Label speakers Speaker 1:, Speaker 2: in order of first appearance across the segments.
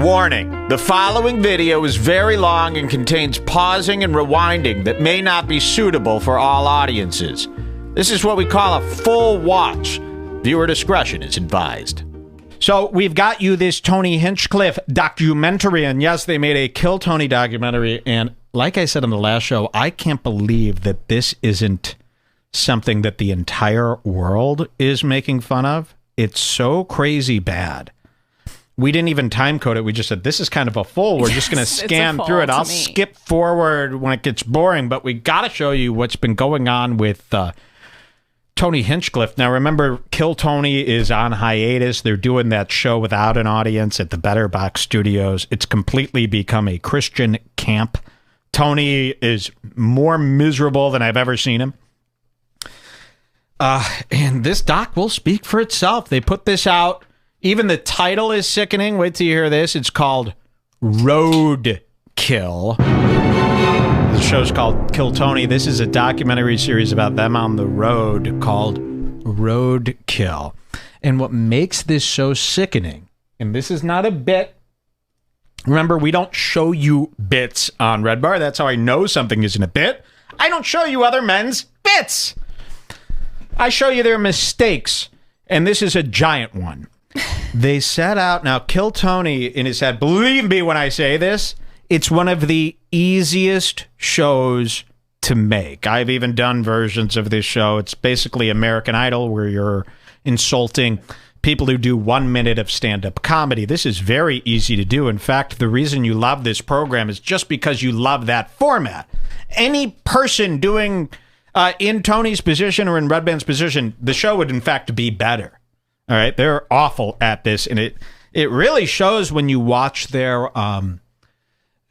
Speaker 1: Warning, the following video is very long and contains pausing and rewinding that may not be suitable for all audiences. This is what we call a full watch. Viewer discretion is advised. So we've got you this Tony Hinchcliffe documentary, and yes, they made a Kill Tony documentary, and like I said on the last show, I can't believe that this isn't something that the entire world is making fun of. It's so crazy bad. We didn't even time code it. We just said, this is kind of a full. We're just going to scan through it. I'll skip forward when it gets boring, but we got to show you what's been going on with Tony Hinchcliffe. Now, remember, Kill Tony is on hiatus. They're doing that show without an audience at the Better Box Studios. It's completely become a Christian camp. Tony is more miserable than I've ever seen him. And this doc will speak for itself. They put this out. Even the title is sickening. Wait till you hear this. It's called Roadkill. The show's called Kill Tony. This is a documentary series about them on the road called Roadkill. And what makes this so sickening, and this is not a bit, remember, we don't show you bits on Red Bar. That's how I know something isn't a bit. I don't show you other men's bits. I show you their mistakes. And this is a giant one. They set out, now Kill Tony in his head, believe me when I say this, it's one of the easiest shows to make. I've even done versions of this show. It's basically American Idol where you're insulting people who do 1 minute of stand-up comedy. This is very easy to do. In fact, the reason you love this program is just because you love that format. Any person doing in Tony's position or in Red Band's position, the show would in fact be better. All right, they're awful at this, and it really shows when you watch their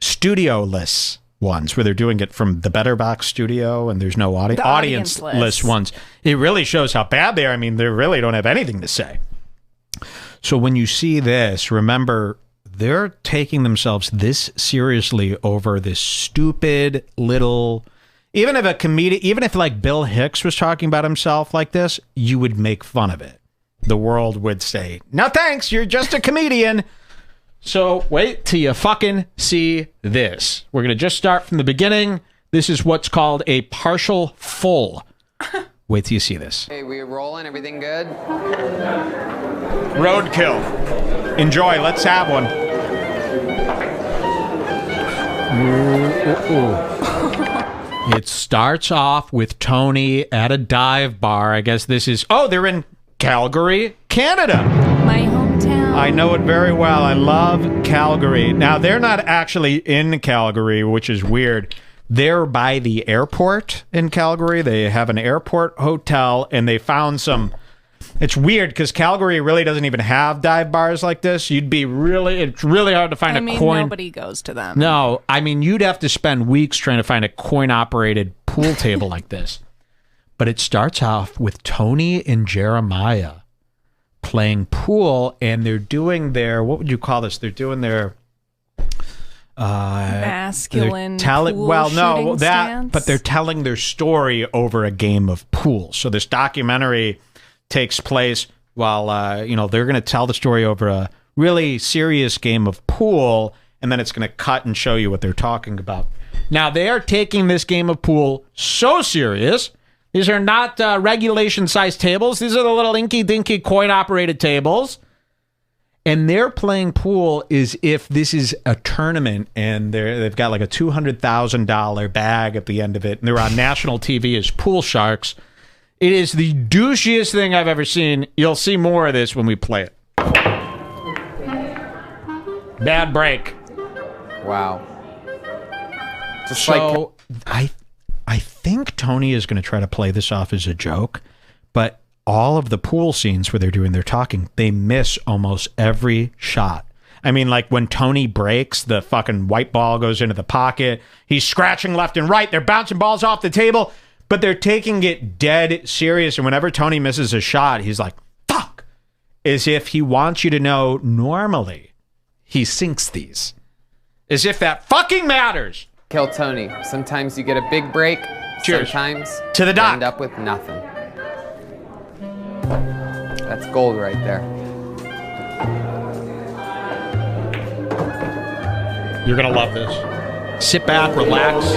Speaker 1: studio-less ones, where they're doing it from the Better Box studio, and there's no audience-less ones. It really shows how bad they are. I mean, they really don't have anything to say. So when you see this, remember, they're taking themselves this seriously over this stupid little... Even if a comedian, even if like Bill Hicks was talking about himself like this, you would make fun of it. The world would say, no thanks, you're just a comedian. So wait till you fucking see this. We're going to just start from the beginning. This is what's called a partial full. Wait till you see this.
Speaker 2: Hey, we rolling? Everything good?
Speaker 1: Roadkill. Enjoy. Let's have one. It starts off with Tony at a dive bar. I guess this is... Oh, they're in Calgary, Canada.
Speaker 3: My hometown.
Speaker 1: I know it very well. I love Calgary. Now, they're not actually in Calgary, which is weird. They're by the airport in Calgary. They have an airport hotel, and they found some... It's weird, because Calgary really doesn't even have dive bars like this. It's really hard to find a coin.
Speaker 3: Nobody goes to them.
Speaker 1: No, I mean, you'd have to spend weeks trying to find a coin-operated pool table like this. But it starts off with Tony and Jeremiah playing pool, and they're doing their, what would you call this? They're doing their
Speaker 3: masculine pool shooting stance?
Speaker 1: But they're telling their story over a game of pool. So this documentary takes place while they're going to tell the story over a really serious game of pool, and then it's going to cut and show you what they're talking about. Now, they are taking this game of pool so serious. These are not regulation-sized tables. These are the little inky-dinky coin-operated tables. And they're playing pool as if this is a tournament, and they've got like a $200,000 bag at the end of it, and they're on national TV as pool sharks. It is the douchiest thing I've ever seen. You'll see more of this when we play it. Bad break.
Speaker 2: Wow.
Speaker 1: I think Tony is going to try to play this off as a joke, but all of the pool scenes where they're doing their talking, they miss almost every shot. I mean, like when Tony breaks, the fucking white ball goes into the pocket. He's scratching left and right. They're bouncing balls off the table, but they're taking it dead serious. And whenever Tony misses a shot, he's like, fuck, as if he wants you to know normally he sinks these. As if that fucking matters.
Speaker 2: Kill Tony. Sometimes you get a big break.
Speaker 1: Cheers.
Speaker 2: Sometimes
Speaker 1: to the
Speaker 2: you
Speaker 1: doc.
Speaker 2: end up with nothing. That's gold right there.
Speaker 1: You're going to love this. Sit back, relax.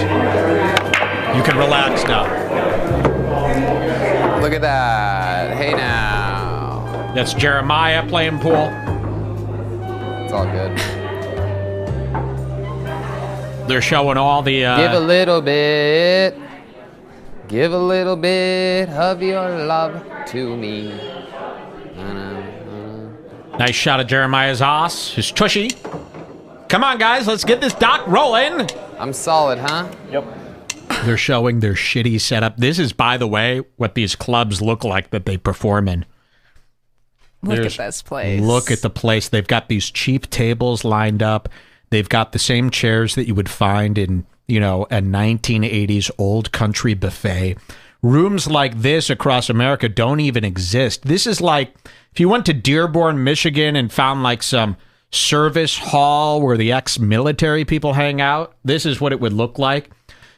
Speaker 1: You can relax now.
Speaker 2: Look at that. Hey now.
Speaker 1: That's Jeremiah playing pool.
Speaker 2: It's all good.
Speaker 1: They're showing all the...
Speaker 2: Give a little bit. Give a little bit of your love to me.
Speaker 1: Nice shot of Jeremiah's ass, his tushy. Come on, guys, let's get this doc rolling.
Speaker 2: I'm solid, huh?
Speaker 1: Yep. They're showing their shitty setup. This is, by the way, what these clubs look like that they perform in.
Speaker 3: Look at this place.
Speaker 1: Look at the place. They've got these cheap tables lined up. They've got the same chairs that you would find in, you know, a 1980s old country buffet. Rooms like this across America don't even exist. This is like if you went to Dearborn, Michigan and found like some service hall where the ex-military people hang out. This is what it would look like.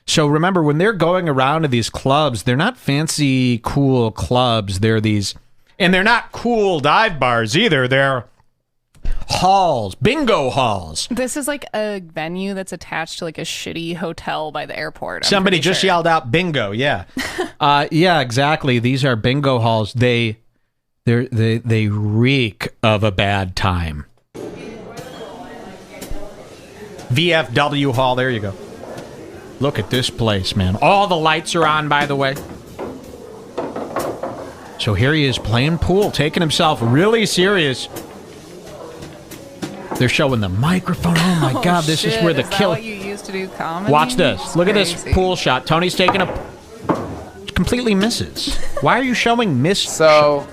Speaker 1: So remember, when they're going around to these clubs, they're not fancy, cool clubs. They're these, and they're not cool dive bars either. They're halls, bingo halls.
Speaker 3: This is like a venue that's attached to like a shitty hotel by the airport.
Speaker 1: Somebody just yelled out bingo. Yeah. Yeah, exactly. These are bingo halls. They reek of a bad time. VFW hall. There you go. Look at this place, man. All the lights are on, by the way. So here he is playing pool, taking himself really serious. They're showing the microphone. Oh my God, this is where the kill.
Speaker 3: What you used to do comedy?
Speaker 1: Watch this. Look at this pool shot. Tony's taking a completely misses. Why are you showing miss?
Speaker 2: So,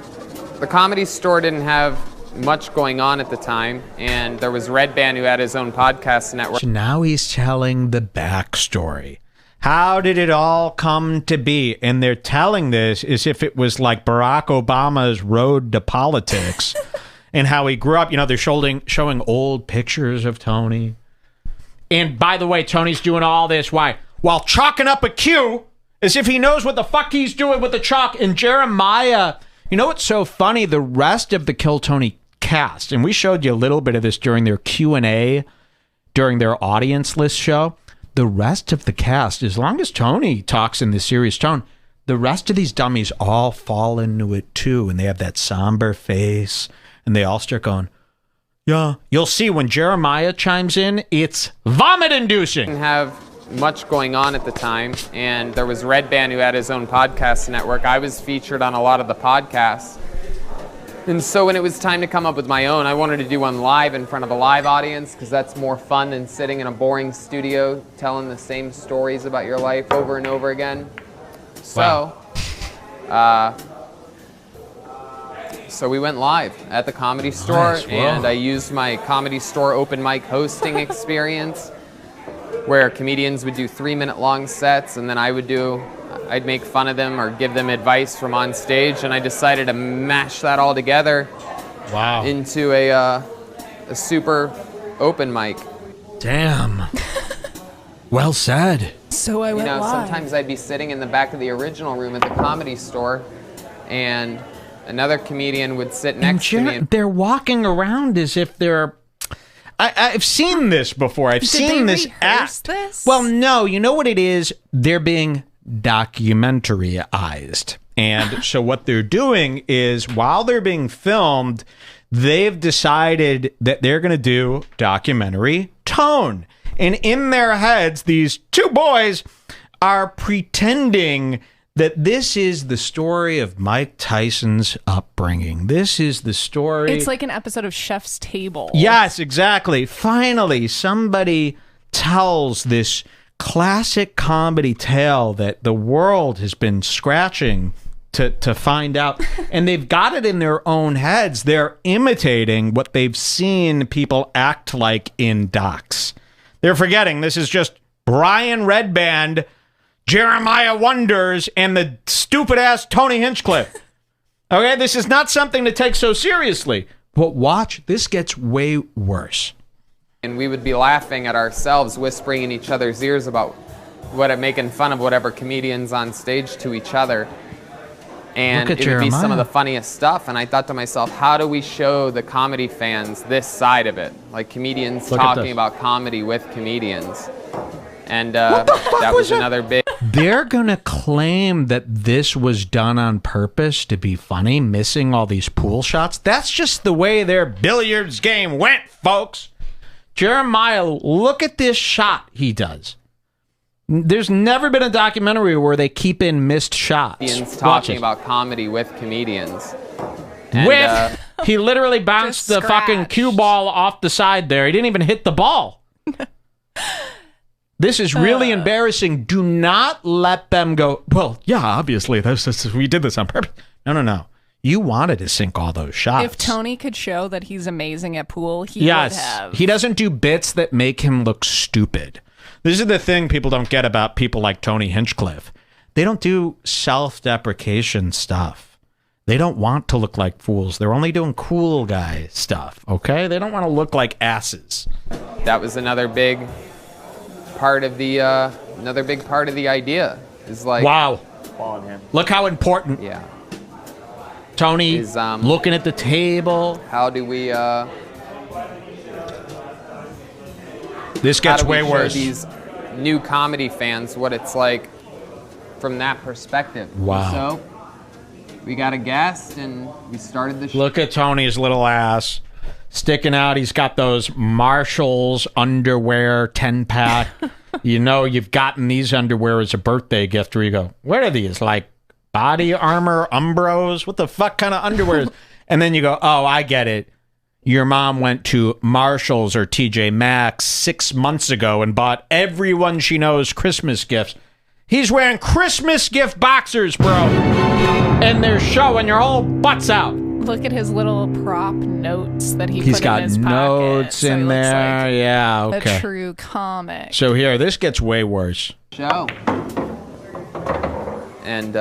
Speaker 2: the Comedy Store didn't have much going on at the time, and there was Red Band who had his own podcast network.
Speaker 1: So now he's telling the backstory. How did it all come to be? And they're telling this as if it was like Barack Obama's road to politics. And how he grew up. You know, they're showing old pictures of Tony. And by the way, Tony's doing all this. Why? While chalking up a Q as if he knows what the fuck he's doing with the chalk. And Jeremiah, you know what's so funny? The rest of the Kill Tony cast, and we showed you a little bit of this during their Q&A, during their audience list show. The rest of the cast, as long as Tony talks in this serious tone, the rest of these dummies all fall into it too. And they have that somber face. And they all start going, yeah. You'll see when Jeremiah chimes in, it's vomit-inducing.
Speaker 2: Didn't have much going on at the time, and there was Red Band who had his own podcast network. I was featured on a lot of the podcasts. And so when it was time to come up with my own, I wanted to do one live in front of a live audience because that's more fun than sitting in a boring studio telling the same stories about your life over and over again. So, So we went live at the Comedy Store, nice, and I used my Comedy Store open mic hosting experience where comedians would do 3-minute long sets, and then I'd make fun of them or give them advice from on stage, and I decided to mash that all together into a super open mic.
Speaker 1: Damn. Well said.
Speaker 3: So I went live.
Speaker 2: Sometimes I'd be sitting in the back of the original room at the Comedy Store, and another comedian would sit next to me.
Speaker 1: They're walking around as if they're... I've seen this before. I've seen this act.
Speaker 3: This?
Speaker 1: Well, no. You know what it is? They're being documentaryized. And so what they're doing is, while they're being filmed, they've decided that they're going to do documentary tone. And in their heads, these two boys are pretending that this is the story of Mike Tyson's upbringing. This is the story.
Speaker 3: It's like an episode of Chef's Table.
Speaker 1: Yes, exactly. Finally, somebody tells this classic comedy tale that the world has been scratching to find out. And they've got it in their own heads. They're imitating what they've seen people act like in docs. They're forgetting this is just Brian Redband, Jeremiah Wonders, and the stupid-ass Tony Hinchcliffe. Okay, this is not something to take so seriously. But watch, this gets way worse.
Speaker 2: And we would be laughing at ourselves, whispering in each other's ears about making fun of whatever comedians on stage to each other. And
Speaker 1: Look at
Speaker 2: it would be some
Speaker 1: Jeremiah.
Speaker 2: of the funniest stuff. And I thought to myself, how do we show the comedy fans this side of it? Like comedians
Speaker 1: Look at
Speaker 2: talking
Speaker 1: this.
Speaker 2: about comedy with comedians. And
Speaker 1: the fuck
Speaker 2: that
Speaker 1: was
Speaker 2: was
Speaker 1: that?
Speaker 2: another big...
Speaker 1: They're going to claim that this was done on purpose to be funny, missing all these pool shots. That's just the way their billiards game went, folks. Jeremiah, look at this shot he does. There's never been a documentary where they keep in missed shots.
Speaker 2: Comedians
Speaker 1: Watch
Speaker 2: talking
Speaker 1: it.
Speaker 2: about comedy with comedians. And,
Speaker 1: He literally bounced
Speaker 3: Just
Speaker 1: the fucking cue
Speaker 3: scratched.
Speaker 1: ball off the side there. He didn't even hit the ball. This is really embarrassing. Do not let them go, well, yeah, obviously, we did this on purpose. No. You wanted to sink all those shots.
Speaker 3: If Tony could show that he's amazing at pool, he would have.
Speaker 1: He doesn't do bits that make him look stupid. This is the thing people don't get about people like Tony Hinchcliffe. They don't do self-deprecation stuff. They don't want to look like fools. They're only doing cool guy stuff, okay? They don't want to look like asses.
Speaker 2: that was another big part of the idea. Is like,
Speaker 1: Wow. Look how important.
Speaker 2: yeah.
Speaker 1: Tony
Speaker 2: Is,
Speaker 1: looking at the table.
Speaker 2: How do we
Speaker 1: This
Speaker 2: how
Speaker 1: gets
Speaker 2: do we
Speaker 1: way
Speaker 2: show
Speaker 1: worse.
Speaker 2: these new comedy fans what it's like from that perspective?
Speaker 1: Wow.
Speaker 2: So we got a guest and we started the show.
Speaker 1: Look at Tony's little ass sticking out. He's got those Marshalls underwear 10-pack. You know you've gotten these underwear as a birthday gift where you go, what are these? Like body armor, Umbros? What the fuck kind of underwear? And then you go, oh, I get it. Your mom went to Marshalls or TJ Maxx 6 months ago and bought everyone she knows Christmas gifts. He's wearing Christmas gift boxers, bro. And they're showing your whole butts out.
Speaker 3: Look at his little prop notes that he
Speaker 1: He's
Speaker 3: put
Speaker 1: got
Speaker 3: in his pocket.
Speaker 1: notes
Speaker 3: So he
Speaker 1: in
Speaker 3: looks
Speaker 1: there.
Speaker 3: like
Speaker 1: Yeah, okay.
Speaker 3: a true comic.
Speaker 1: So here, this gets way worse.
Speaker 2: Show. And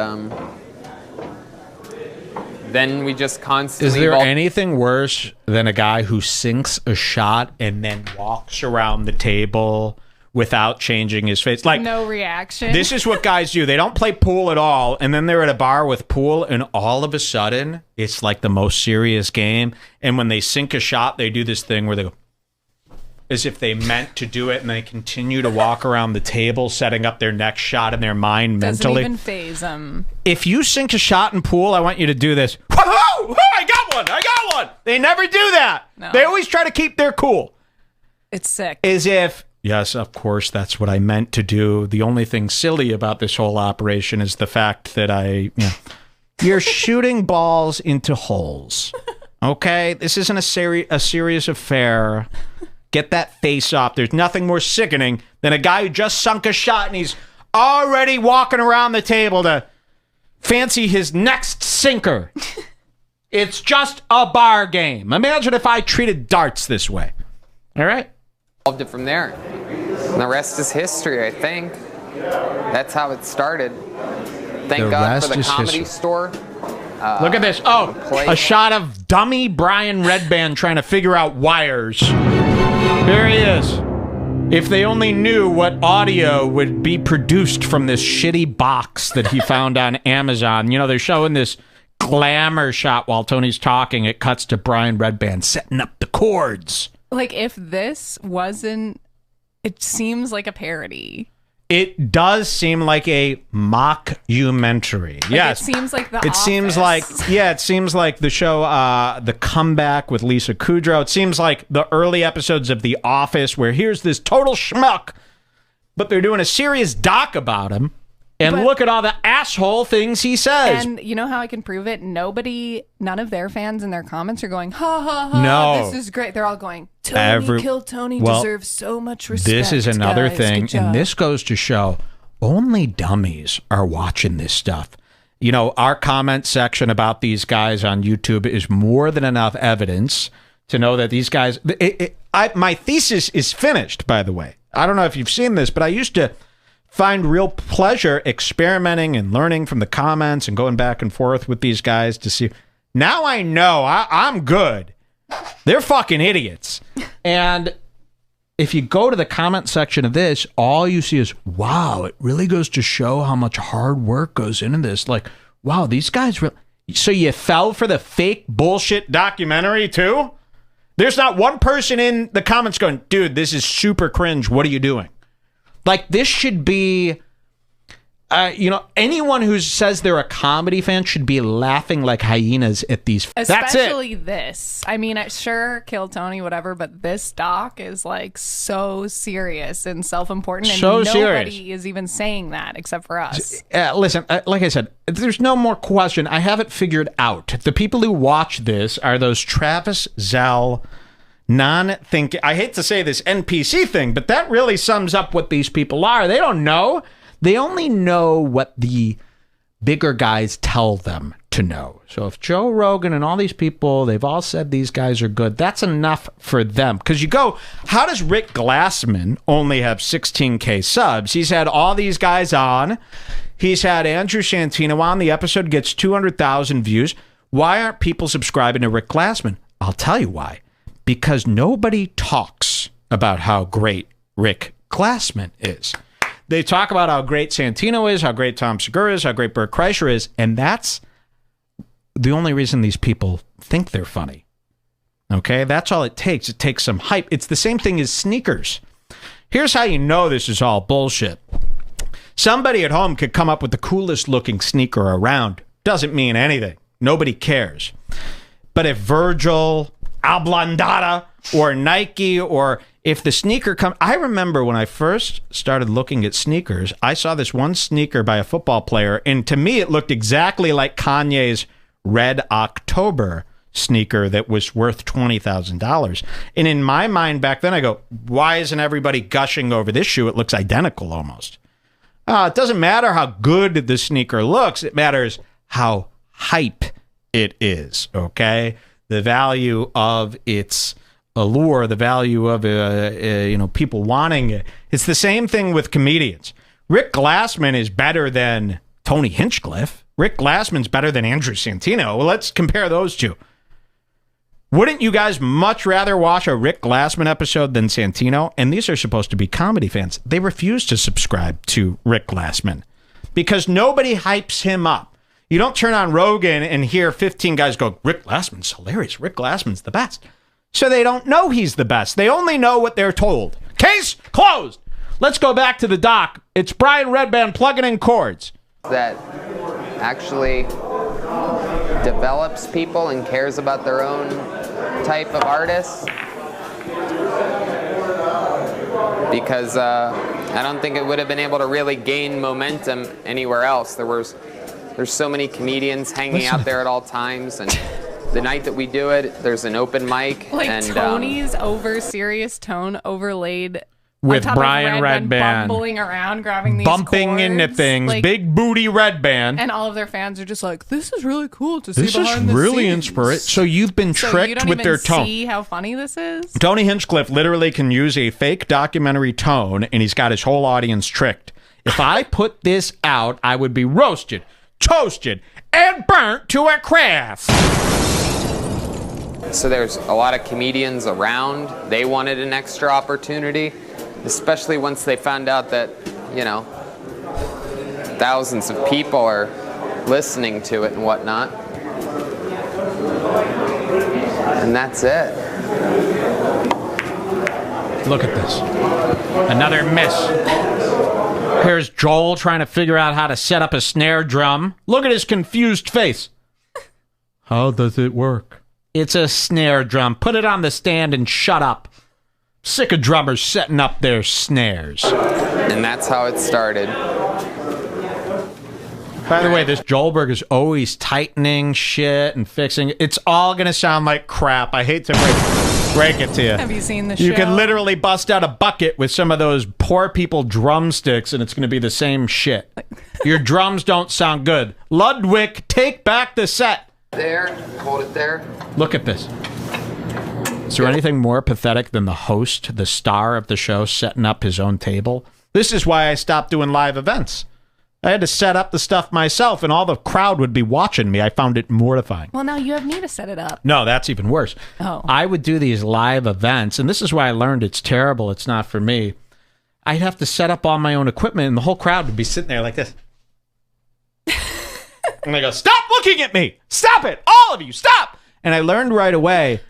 Speaker 2: then we just constantly
Speaker 1: Is there
Speaker 2: evolve-
Speaker 1: anything worse than a guy who sinks a shot and then walks around the table without changing his face? Like,
Speaker 3: No reaction.
Speaker 1: this is what guys do. They don't play pool at all, and then they're at a bar with pool, and all of a sudden, it's like the most serious game. And when they sink a shot, they do this thing where they go, as if they meant to do it, and they continue to walk around the table, setting up their next shot in their mind
Speaker 3: Doesn't
Speaker 1: mentally.
Speaker 3: even phase him.
Speaker 1: If you sink a shot in pool, I want you to do this. Whoa! I got one! They never do that.
Speaker 3: No.
Speaker 1: They always try to keep their cool.
Speaker 3: It's sick.
Speaker 1: As if, yes, of course, that's what I meant to do. The only thing silly about this whole operation is the fact that you're shooting balls into holes. Okay? This isn't a serious affair. Get that face off. There's nothing more sickening than a guy who just sunk a shot and he's already walking around the table to fancy his next sinker. It's just a bar game. Imagine if I treated darts this way. All right?
Speaker 2: evolved it from there. And the rest is history, I think. That's how it started. Thank
Speaker 1: The
Speaker 2: God for
Speaker 1: rest
Speaker 2: the
Speaker 1: is
Speaker 2: comedy
Speaker 1: history.
Speaker 2: store.
Speaker 1: Look at this. Oh,
Speaker 2: play-
Speaker 1: a shot of dummy Brian Redband trying to figure out wires. There he is. If they only knew what audio would be produced from this shitty box that he found on Amazon. You know, they're showing this glamour shot while Tony's talking. It cuts to Brian Redband setting up the chords.
Speaker 3: Like, if this wasn't, it seems like a parody.
Speaker 1: It does seem like a mockumentary.
Speaker 3: Like,
Speaker 1: Yes.
Speaker 3: It seems like the
Speaker 1: It seems
Speaker 3: Office.
Speaker 1: like, yeah, it seems like the show, The Comeback with Lisa Kudrow. It seems like the early episodes of The Office where here's this total schmuck, but they're doing a serious doc about him. And
Speaker 3: But-
Speaker 1: look at all the asshole things he says.
Speaker 3: And you know how I can prove it? None of their fans in their comments are going, ha ha ha,
Speaker 1: No.
Speaker 3: this is great. They're all going, Tony, kill Tony,
Speaker 1: well,
Speaker 3: deserves so much respect.
Speaker 1: This is another
Speaker 3: guys.
Speaker 1: thing,
Speaker 3: Good job."
Speaker 1: and this goes to show only dummies are watching this stuff. You know, our comment section about these guys on YouTube is more than enough evidence to know that these guys... my thesis is finished, by the way. I don't know if you've seen this, but I used to find real pleasure experimenting and learning from the comments and going back and forth with these guys to see. Now I know I'm good. They're fucking idiots. And if you go to the comment section of this, all you see is, wow, it really goes to show how much hard work goes into this. Like, wow, these guys really... So you fell for the fake bullshit documentary too? There's not one person in the comments going, dude, this is super cringe. What are you doing? Like, this should be, anyone who says they're a comedy fan should be laughing like hyenas at these.
Speaker 3: Especially this. I mean, sure, Kill Tony, whatever, but this doc is like so serious and self-important, and
Speaker 1: so
Speaker 3: nobody
Speaker 1: serious.
Speaker 3: is even saying that except for us.
Speaker 1: Listen, like I said, there's no more question. I have it figured out. The people who watch this are those Travis Zell non-thinking. I hate to say this NPC thing, but that really sums up what these people are. They don't know. They only know what the bigger guys tell them to know. So if Joe Rogan and all these people, they've all said these guys are good, that's enough for them. Because you go, how does Rick Glassman only have 16K subs? He's had all these guys on. He's had Andrew Santino on. The episode gets 200,000 views. Why aren't people subscribing to Rick Glassman? I'll tell you why. Because nobody talks about how great Rick Glassman is. They talk about how great Santino is, how great Tom Segura is, how great Bert Kreischer is, and that's the only reason these people think they're funny. Okay? That's all it takes. It takes some hype. It's the same thing as sneakers. Here's how you know this is all bullshit. Somebody at home could come up with the coolest looking sneaker around. Doesn't mean anything. Nobody cares. But if Virgil, Ablandada, or Nike, or if the sneaker comes... I remember when I first started looking at sneakers, I saw this one sneaker by a football player, and to me it looked exactly like Kanye's Red October sneaker that was worth $20,000. And in my mind back then, I go, why isn't everybody gushing over this shoe? It looks identical almost. It doesn't matter how good the sneaker looks. It matters how hype it is, okay? The value of its allure, the value of people wanting it. It's the same thing with comedians. Rick Glassman is better than Tony Hinchcliffe. Rick Glassman's better than Andrew Santino. Well, let's compare those two. Wouldn't you guys much rather watch a Rick Glassman episode than Santino? And these are supposed to be comedy fans. They refuse to subscribe to Rick Glassman because nobody hypes him up. You don't turn on Rogan and hear 15 guys go, Rick Glassman's hilarious. Rick Glassman's the best. So they don't know he's the best. They only know what they're told. Case closed. Let's go back to the doc. It's Brian Redband plugging in chords.
Speaker 2: That actually develops people and cares about their own type of artists. Because I don't think it would have been able to really gain momentum anywhere else. There's so many comedians hanging out there at all times, and the night that we do it, there's an open mic.
Speaker 3: Like
Speaker 2: and,
Speaker 3: Tony's over serious tone overlaid
Speaker 1: with
Speaker 3: on top
Speaker 1: Brian
Speaker 3: of
Speaker 1: Redband
Speaker 3: bumbling around, grabbing these
Speaker 1: bumping
Speaker 3: chords,
Speaker 1: into things,
Speaker 3: like,
Speaker 1: big booty Redband.
Speaker 3: and all of their fans are just like, this is really cool to see
Speaker 1: This is
Speaker 3: behind the
Speaker 1: really
Speaker 3: scenes.
Speaker 1: inspiring. So you've been
Speaker 3: So
Speaker 1: tricked
Speaker 3: you don't
Speaker 1: with
Speaker 3: even
Speaker 1: their tone.
Speaker 3: see how funny this is?
Speaker 1: Tony Hinchcliffe literally can use a fake documentary tone, and he's got his whole audience tricked. If I put this out, I would be roasted, toasted, and burnt to a crisp.
Speaker 2: So there's a lot of comedians around. They wanted an extra opportunity, especially once they found out that, thousands of people are listening to it and whatnot. And that's it.
Speaker 1: Look at this. Another miss. Here's Joel trying to figure out how to set up a snare drum. Look at his confused face. How does it work? It's a snare drum. Put it on the stand and shut up. Sick of drummers setting up their snares.
Speaker 2: And that's how it started.
Speaker 1: By the way, this Joelberg is always tightening shit and fixing. It's all going to sound like crap. I hate to break it to you.
Speaker 3: Have you seen the show?
Speaker 1: You could literally bust out a bucket with some of those poor people drumsticks and it's going to be the same shit. Your drums don't sound good. Ludwig, take back the set.
Speaker 2: There, hold it there.
Speaker 1: Look at this. Is there anything more pathetic than the host, the star of the show, setting up his own table? This is why I stopped doing live events. I had to set up the stuff myself, and all the crowd would be watching me. I found it mortifying.
Speaker 3: Well, now you have me to set it up.
Speaker 1: No, that's even worse.
Speaker 3: Oh.
Speaker 1: I would do these live events, and this is why I learned it's terrible. It's not for me. I'd have to set up all my own equipment, and the whole crowd would be sitting there like this. And they go, stop looking at me. Stop it. All of you, stop. And I learned right away,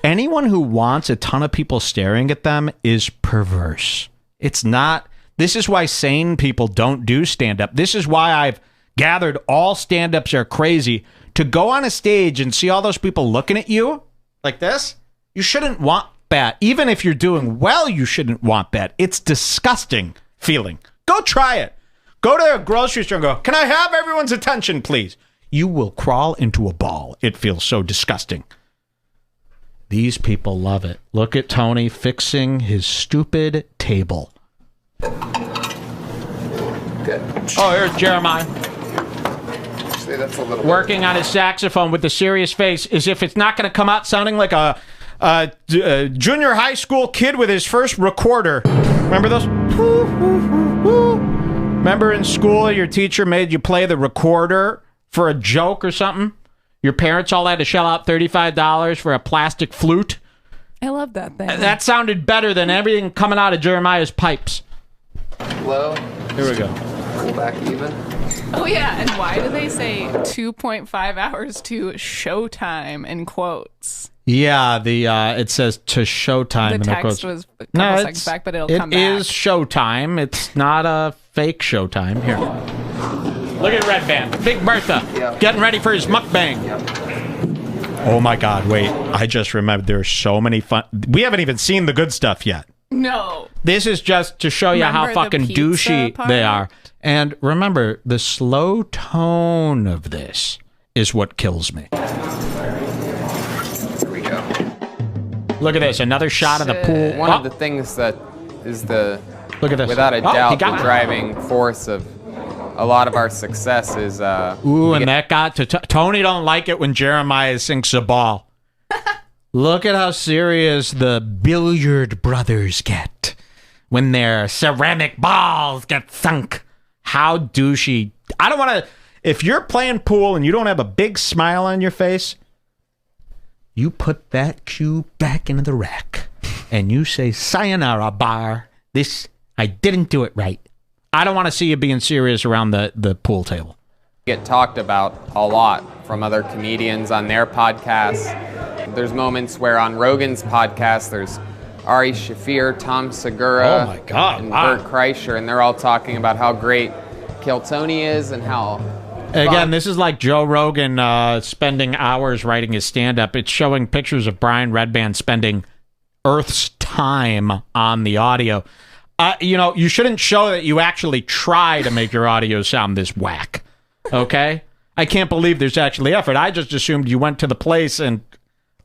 Speaker 1: anyone who wants a ton of people staring at them is perverse. It's not. This is why sane people don't do stand-up. This is why I've gathered all stand-ups are crazy. To go on a stage and see all those people looking at you like this, you shouldn't want that. Even if you're doing well, you shouldn't want that. It's disgusting feeling. Go try it. Go to a grocery store and go, can I have everyone's attention, please? You will crawl into a ball. It feels so disgusting. These people love it. Look at Tony fixing his stupid table.
Speaker 2: Good.
Speaker 1: Oh, here's Jeremiah.
Speaker 2: Actually, that's a little
Speaker 1: working on his saxophone with a serious face, as if it's not going to come out sounding like a junior high school kid with his first recorder. Remember those? Remember in school, your teacher made you play the recorder for a joke or something? Your parents all had to shell out $35 for a plastic flute.
Speaker 3: I love that thing.
Speaker 1: That sounded better than everything coming out of Jeremiah's pipes.
Speaker 2: low.
Speaker 1: Here we go.
Speaker 2: Pull back even.
Speaker 3: Oh, yeah. And why do they say 2.5 hours to showtime in quotes?
Speaker 1: Yeah, it says to Showtime.
Speaker 3: The text was a couple seconds back, but it'll come back. It is Showtime. It's not a fake Showtime. Here. Look at Red Band. Big Bertha.
Speaker 2: Yeah.
Speaker 1: Getting ready for his mukbang.
Speaker 2: Yeah.
Speaker 1: Oh, my God. Wait. I just remembered there's so many fun... We haven't even seen the good stuff yet.
Speaker 3: No.
Speaker 1: This is just to show you how fucking douchey they are. And remember, the slow tone of this is what kills me.
Speaker 2: Here we go.
Speaker 1: Look at this. Another shot of the pool.
Speaker 2: One of the things that is the,
Speaker 1: look at this.
Speaker 2: without a doubt, the driving force of a lot of our success is...
Speaker 1: Ooh, and that got to... Tony don't like it when Jeremiah sinks a ball. Look at how serious the billiard brothers get when their ceramic balls get sunk. How douchey. I don't want to... If you're playing pool and you don't have a big smile on your face, you put that cue back into the rack and you say, sayonara, bar. I didn't do it right. I don't want to see you being serious around the pool table.
Speaker 2: Get talked about a lot from other comedians on their podcasts. There's moments where on Rogan's podcast, there's Ari Shaffir, Tom Segura,
Speaker 1: oh my God,
Speaker 2: and
Speaker 1: wow.
Speaker 2: Bert Kreischer, and they're all talking about how great Kill Tony is and how
Speaker 1: Again, this is like Joe Rogan spending hours writing his stand-up. It's showing pictures of Brian Redband spending Earth's time on the audio. You shouldn't show that you actually try to make your audio sound this whack. Okay? I can't believe there's actually effort. I just assumed you went to the place and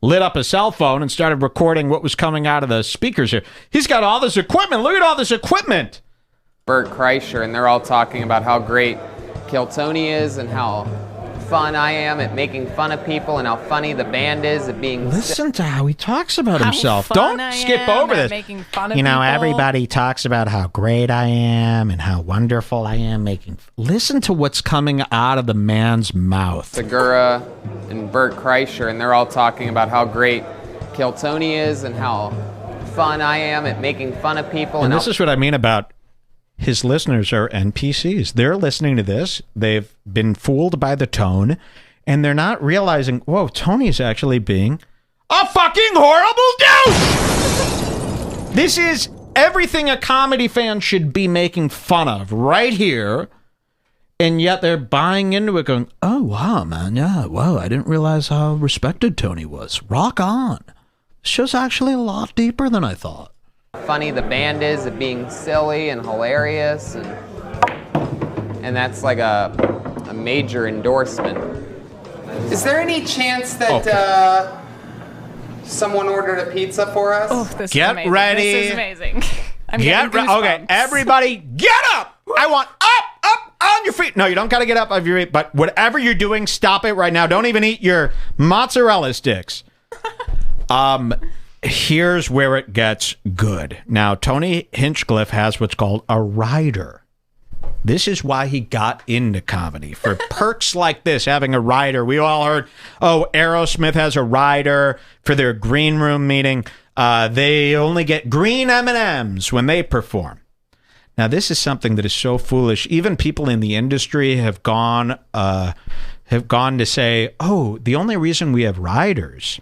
Speaker 1: lit up a cell phone and started recording what was coming out of the speakers here. He's got all this equipment. Look at all this equipment.
Speaker 2: Bert Kreischer, and they're all talking about how great Kill Tony is and how fun I am at making fun of people and how funny the band is at being...
Speaker 1: Listen to how he talks about himself. Don't skip over this.
Speaker 3: Making fun of
Speaker 1: everybody talks about how great I am and how wonderful I am making... Listen to what's coming out of the man's mouth.
Speaker 2: Segura and Bert Kreischer, and they're all talking about how great Kill Tony is and how fun I am at making fun of people.
Speaker 1: And this is what I mean about his listeners are NPCs. They're listening to this. They've been fooled by the tone, and they're not realizing, whoa, Tony's actually being a fucking horrible douche! This is everything a comedy fan should be making fun of right here, and yet they're buying into it going, oh, wow, man, yeah, wow, I didn't realize how respected Tony was. Rock on. This show's actually a lot deeper than I thought.
Speaker 2: Funny the band is at being silly and hilarious, and that's like a major endorsement. Is there any chance that someone ordered a pizza for us?
Speaker 3: Oh, this
Speaker 1: Get
Speaker 3: is amazing.
Speaker 1: ready.
Speaker 3: This is amazing. I'm getting goosebumps.
Speaker 1: Okay, everybody get up! I want up on your feet. No, you don't got to get up on your feet, but whatever you're doing, stop it right now. Don't even eat your mozzarella sticks. Here's where it gets good. Now, Tony Hinchcliffe has what's called a rider. This is why he got into comedy. For perks like this, having a rider. We all heard, Aerosmith has a rider for their green room meeting. They only get green M&Ms when they perform. Now, this is something that is so foolish. Even people in the industry have gone to say, oh, the only reason we have riders,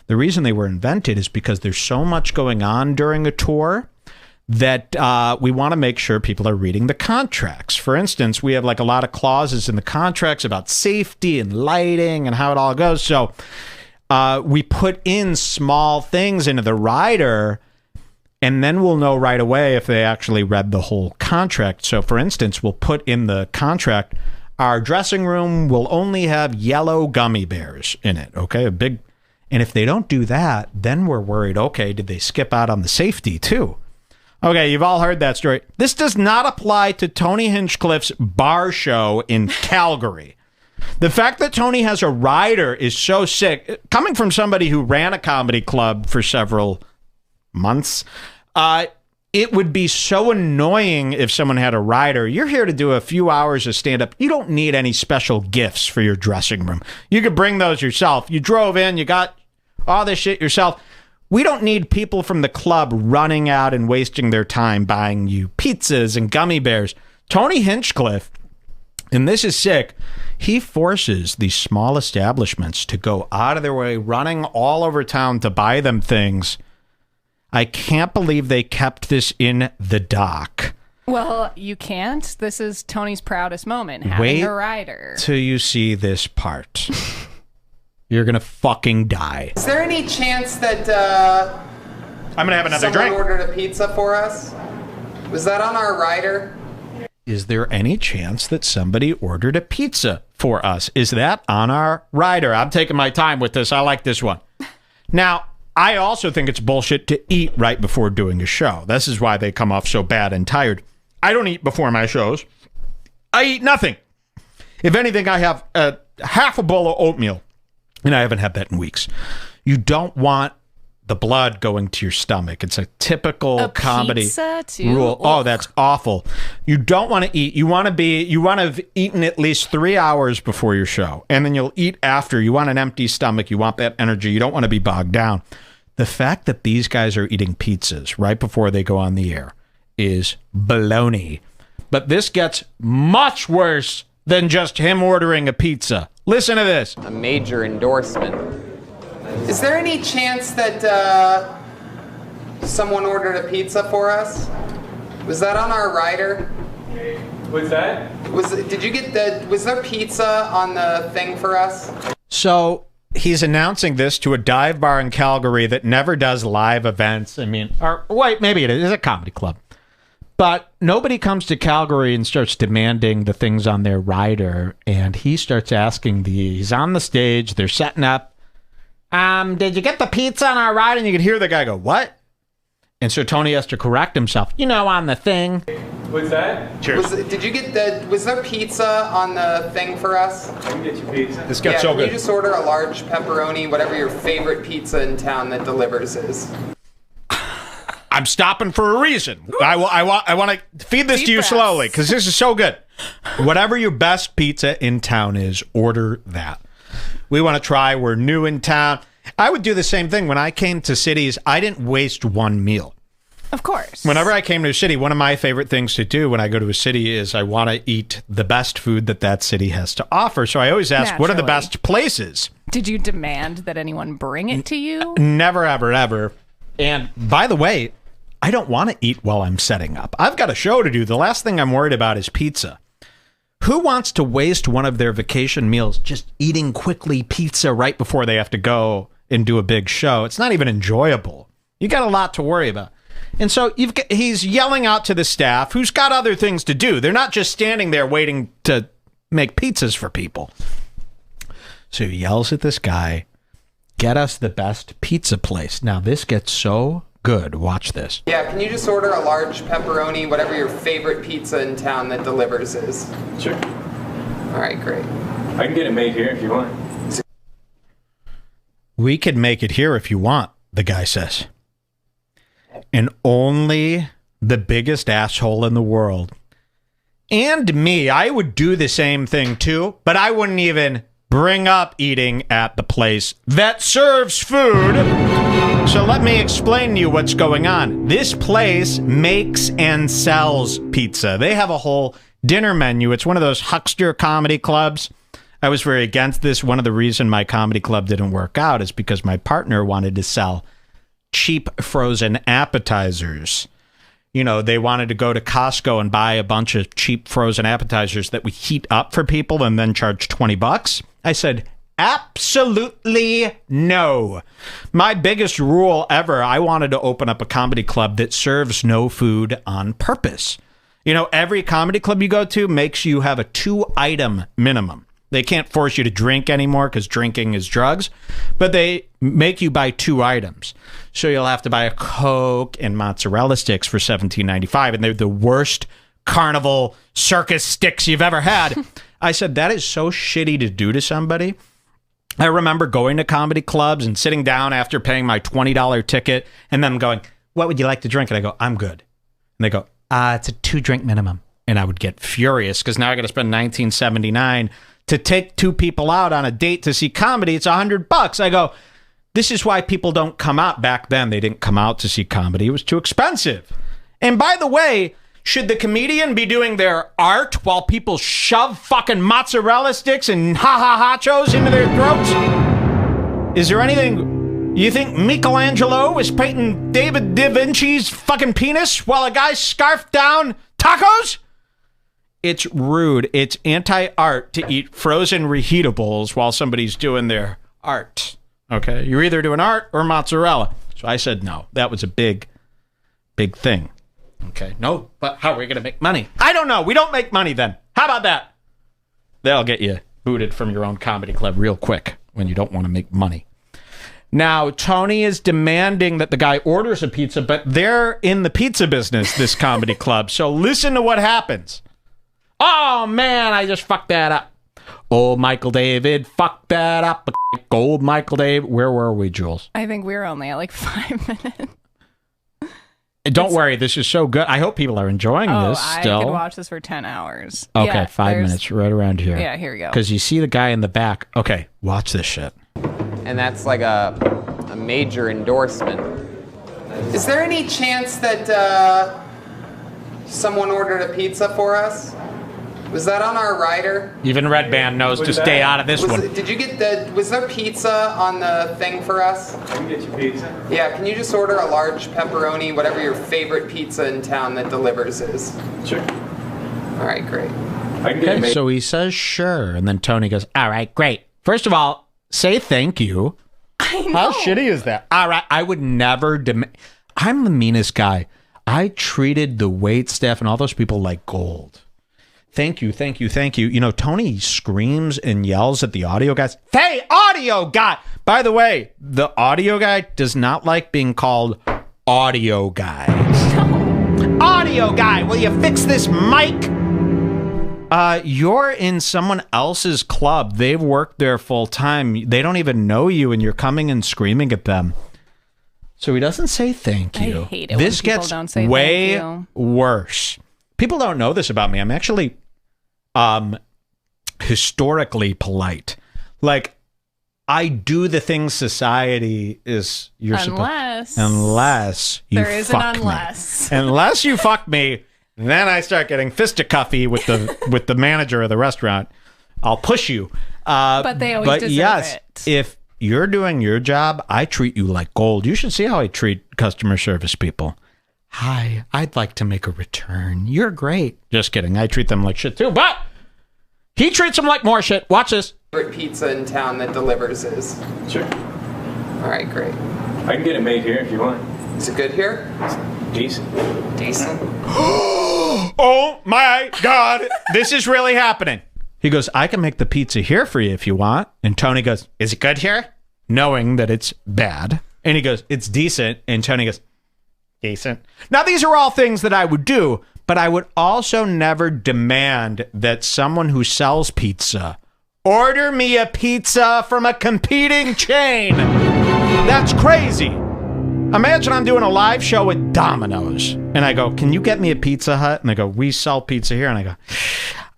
Speaker 1: the reason they were invented is because there's so much going on during a tour that we want to make sure people are reading the contracts. For instance, we have like a lot of clauses in the contracts about safety and lighting and how it all goes. So we put in small things into the rider, and then we'll know right away if they actually read the whole contract. So, for instance, we'll put in the contract, our dressing room will only have yellow gummy bears in it, okay? And if they don't do that, then we're worried, okay, did they skip out on the safety too? Okay, you've all heard that story. This does not apply to Tony Hinchcliffe's bar show in Calgary. The fact that Tony has a rider is so sick. Coming from somebody who ran a comedy club for several months, it would be so annoying if someone had a rider. You're here to do a few hours of stand-up. You don't need any special gifts for your dressing room. You could bring those yourself. You drove in, you got all this shit yourself. We don't need people from the club running out and wasting their time buying you pizzas and gummy bears. Tony Hinchcliffe, and this is sick, he forces these small establishments to go out of their way, running all over town to buy them things. I can't believe they kept this in the doc.
Speaker 4: Well, you can't. This is Tony's proudest moment, having a rider.
Speaker 1: Wait till you see this part. You're going to fucking die.
Speaker 2: Is there any chance that
Speaker 1: I'm going to have another drink.
Speaker 2: Someone ordered a pizza for us? Was that on our rider?
Speaker 1: Is there any chance that somebody ordered a pizza for us? Is that on our rider? I'm taking my time with this. I like this one. Now, I also think it's bullshit to eat right before doing a show. This is why they come off so bad and tired. I don't eat before my shows. I eat nothing. If anything, I have half a bowl of oatmeal, and I haven't had that in weeks. You don't want the blood going to your stomach. It's a typical comedy rule. Oh, that's awful. You don't want to eat. You want to have eaten at least 3 hours before your show, and then you'll eat after. You want an empty stomach. You want that energy. You don't want to be bogged down. The fact that these guys are eating pizzas right before they go on the air is baloney. But this gets much worse than just him ordering a pizza. Listen to this.
Speaker 2: A major endorsement. Is there any chance that someone ordered a pizza for us? Was that on our rider?
Speaker 5: What's that?
Speaker 2: Was there pizza on the thing for us?
Speaker 1: So he's announcing this to a dive bar in Calgary that never does live events. I mean, or wait, maybe it is a comedy club. But nobody comes to Calgary and starts demanding the things on their rider. And he starts asking he's on the stage, they're setting up. Did you get the pizza on our ride? And you could hear the guy go, what? And so Tony has to correct himself. You know, on the thing.
Speaker 5: What's that?
Speaker 1: Cheers.
Speaker 2: Was there pizza on the thing for us?
Speaker 5: I can get you pizza.
Speaker 1: This gets so good.
Speaker 2: Can you just order a large pepperoni, whatever your favorite pizza in town that delivers is?
Speaker 1: I'm stopping for a reason. I want to feed this to you slowly because this is so good. Whatever your best pizza in town is, order that. We want to try. We're new in town. I would do the same thing. When I came to cities, I didn't waste one meal.
Speaker 4: Of course.
Speaker 1: Whenever I came to a city, one of my favorite things to do when I go to a city is I want to eat the best food that city has to offer. So I always ask, what are the best places?
Speaker 4: Did you demand that anyone bring it to you?
Speaker 1: Never, ever, ever. And by the way, I don't want to eat while I'm setting up. I've got a show to do. The last thing I'm worried about is pizza. Who wants to waste one of their vacation meals just eating quickly pizza right before they have to go and do a big show? It's not even enjoyable. You got a lot to worry about. And so he's yelling out to the staff who's got other things to do. They're not just standing there waiting to make pizzas for people. So he yells at this guy, get us the best pizza place. Now this gets so good. Watch this.
Speaker 2: Yeah, can you just order a large pepperoni, whatever your favorite pizza in town that delivers is?
Speaker 5: Sure.
Speaker 2: All right, great.
Speaker 5: I can get it made here if you want.
Speaker 1: We could make it here if you want, the guy says. And only the biggest asshole in the world. And me, I would do the same thing too, but I wouldn't even bring up eating at the place that serves food. So let me explain to you what's going on. This place makes and sells pizza. They have a whole dinner menu. It's one of those huckster comedy clubs. I was very against this. One of the reasons my comedy club didn't work out is because my partner wanted to sell cheap frozen appetizers. You know, they wanted to go to Costco and buy a bunch of cheap frozen appetizers that we heat up for people and then charge $20. I said, absolutely no. My biggest rule ever, I wanted to open up a comedy club that serves no food on purpose. You know, every comedy club you go to makes you have a 2-item minimum. They can't force you to drink anymore because drinking is drugs, but they make you buy 2 items. So you'll have to buy a Coke and mozzarella sticks for $17.95, and they're the worst carnival circus sticks you've ever had. I said, that is so shitty to do to somebody. I remember going to comedy clubs and sitting down after paying my $20 ticket and then going, what would you like to drink? And I go, I'm good. And they go, it's a 2-drink minimum. And I would get furious because now I got to spend $19.79 to take 2 people out on a date to see comedy. It's $100. I go, this is why people don't come out. Back then, they didn't come out to see comedy. It was too expensive. And by the way, should the comedian be doing their art while people shove fucking mozzarella sticks and ha-ha-hachos into their throats? Is there anything... You think Michelangelo is painting David da Vinci's fucking penis while a guy scarfed down tacos? It's rude. It's anti-art to eat frozen reheatables while somebody's doing their art. Okay? You're either doing art or mozzarella. So I said no. That was a big, big thing. Okay? No, but how are we going to make money? I don't know. We don't make money then. How about that? That'll get you booted from your own comedy club real quick when you don't want to make money. Now, Tony is demanding that the guy orders a pizza, but they're in the pizza business, this comedy club. So listen to what happens. Oh, man, I just fucked that up. Old Michael David fucked that up. Old Michael David. Where were we, Jules?
Speaker 4: I think we were only at like 5 minutes.
Speaker 1: Don't worry, this is so good. I hope people are enjoying this still.
Speaker 4: I could watch this for 10 hours.
Speaker 1: Okay, yeah, 5 minutes, right around here.
Speaker 4: Yeah, here we go.
Speaker 1: Because you see the guy in the back. Okay, watch this shit.
Speaker 2: And that's like a major endorsement. Is there any chance that someone ordered a pizza for us? Was that on our rider?
Speaker 1: Even Red Band knows to stay out of this one.
Speaker 2: Did you get was there pizza on the thing for us?
Speaker 5: I can get you pizza.
Speaker 2: Yeah, can you just order a large pepperoni, whatever your favorite pizza in town that delivers is?
Speaker 5: Sure.
Speaker 2: All right, great.
Speaker 5: I can get
Speaker 1: Okay, so he says sure, and then Tony goes, all right, great. First of all, say thank you.
Speaker 4: I know.
Speaker 1: How shitty is that? All right, I would never I'm the meanest guy. I treated the wait staff and all those people like gold. Thank you, thank you, thank you. You know, Tony screams and yells at the audio guys. Hey, audio guy! By the way, the audio guy does not like being called audio guy. No. Audio guy, will you fix this mic? You're in someone else's club. They've worked there full time. They don't even know you, and you're coming and screaming at them. So he doesn't say thank you.
Speaker 4: I hate it
Speaker 1: this
Speaker 4: when people
Speaker 1: gets
Speaker 4: don't say
Speaker 1: way
Speaker 4: thank you.
Speaker 1: Worse. People don't know this about me. I'm actually historically polite. Like, I do the things society is you're supposed unless you
Speaker 4: there is
Speaker 1: fuck
Speaker 4: an unless.
Speaker 1: Me. Unless you fuck me, then I start getting fisticuffy with the manager of the restaurant. I'll push you.
Speaker 4: But they always deserve it.
Speaker 1: If you're doing your job, I treat you like gold. You should see how I treat customer service people. Hi, I'd like to make a return. You're great. Just kidding. I treat them like shit too, but he treats them like more shit. Watch this.
Speaker 2: Favorite pizza in town that delivers is?
Speaker 5: Sure.
Speaker 2: All right, great.
Speaker 5: I can get it made here if you want.
Speaker 2: Is it good here?
Speaker 5: Decent.
Speaker 2: Decent.
Speaker 1: Oh my God. This is really happening. He goes, I can make the pizza here for you if you want. And Tony goes, is it good here? Knowing that it's bad. And he goes, it's decent. And Tony goes, decent. Now, these are all things that I would do, but I would also never demand that someone who sells pizza order me a pizza from a competing chain. That's crazy. Imagine I'm doing a live show with Domino's, and I go, can you get me a Pizza Hut? And they go, we sell pizza here. And I go,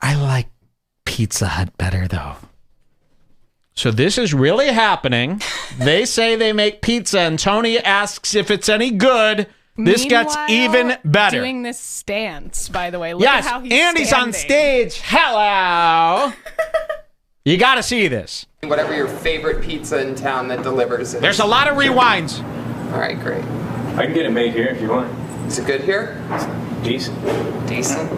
Speaker 1: I like Pizza Hut better, though. So this is really happening. They say they make pizza, and Tony asks if it's any good. This gets even better.
Speaker 4: Doing this stance, by the way. Look at how he's
Speaker 1: Andy's
Speaker 4: standing.
Speaker 1: on stage. Hello. You got to see this.
Speaker 2: Whatever your favorite pizza in town that delivers it.
Speaker 1: There's a lot of rewinds.
Speaker 2: All right, great.
Speaker 5: I can get it made here if you want.
Speaker 2: Is it good here?
Speaker 5: Decent.
Speaker 2: Decent?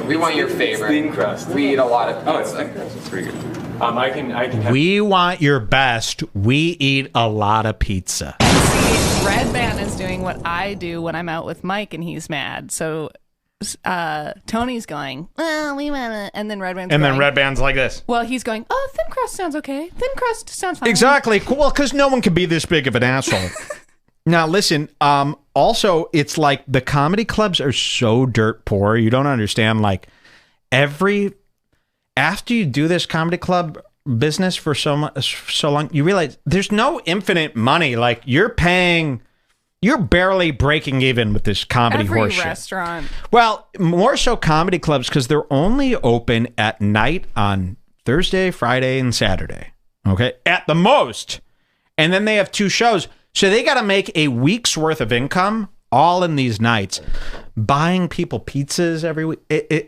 Speaker 2: We want your favorite.
Speaker 5: It's thin crust.
Speaker 2: We eat a lot of pizza.
Speaker 5: Oh, it's thin crust. It's pretty good. I can have...
Speaker 1: We want your best. We eat a lot of pizza.
Speaker 4: See, Red Band is doing what I do when I'm out with Mike and he's mad. So Tony's going, well, we want to, and then Red Band's
Speaker 1: then Red Band's like this.
Speaker 4: Well, he's going, oh, thin crust sounds okay. Thin crust sounds fine.
Speaker 1: Exactly. Well, because no one can be this big of an asshole. Now, listen, also, it's like the comedy clubs are so dirt poor. You don't understand, like, after you do this comedy club business for so long, you realize there's no infinite money. Like, you're barely breaking even with this comedy
Speaker 4: Every
Speaker 1: horseshit.
Speaker 4: restaurant.
Speaker 1: Well, more so comedy clubs because they're only open at night on Thursday, Friday, and Saturday. Okay? At the most. And then they have 2 shows. So they got to make a week's worth of income all in these nights. Buying people pizzas every week,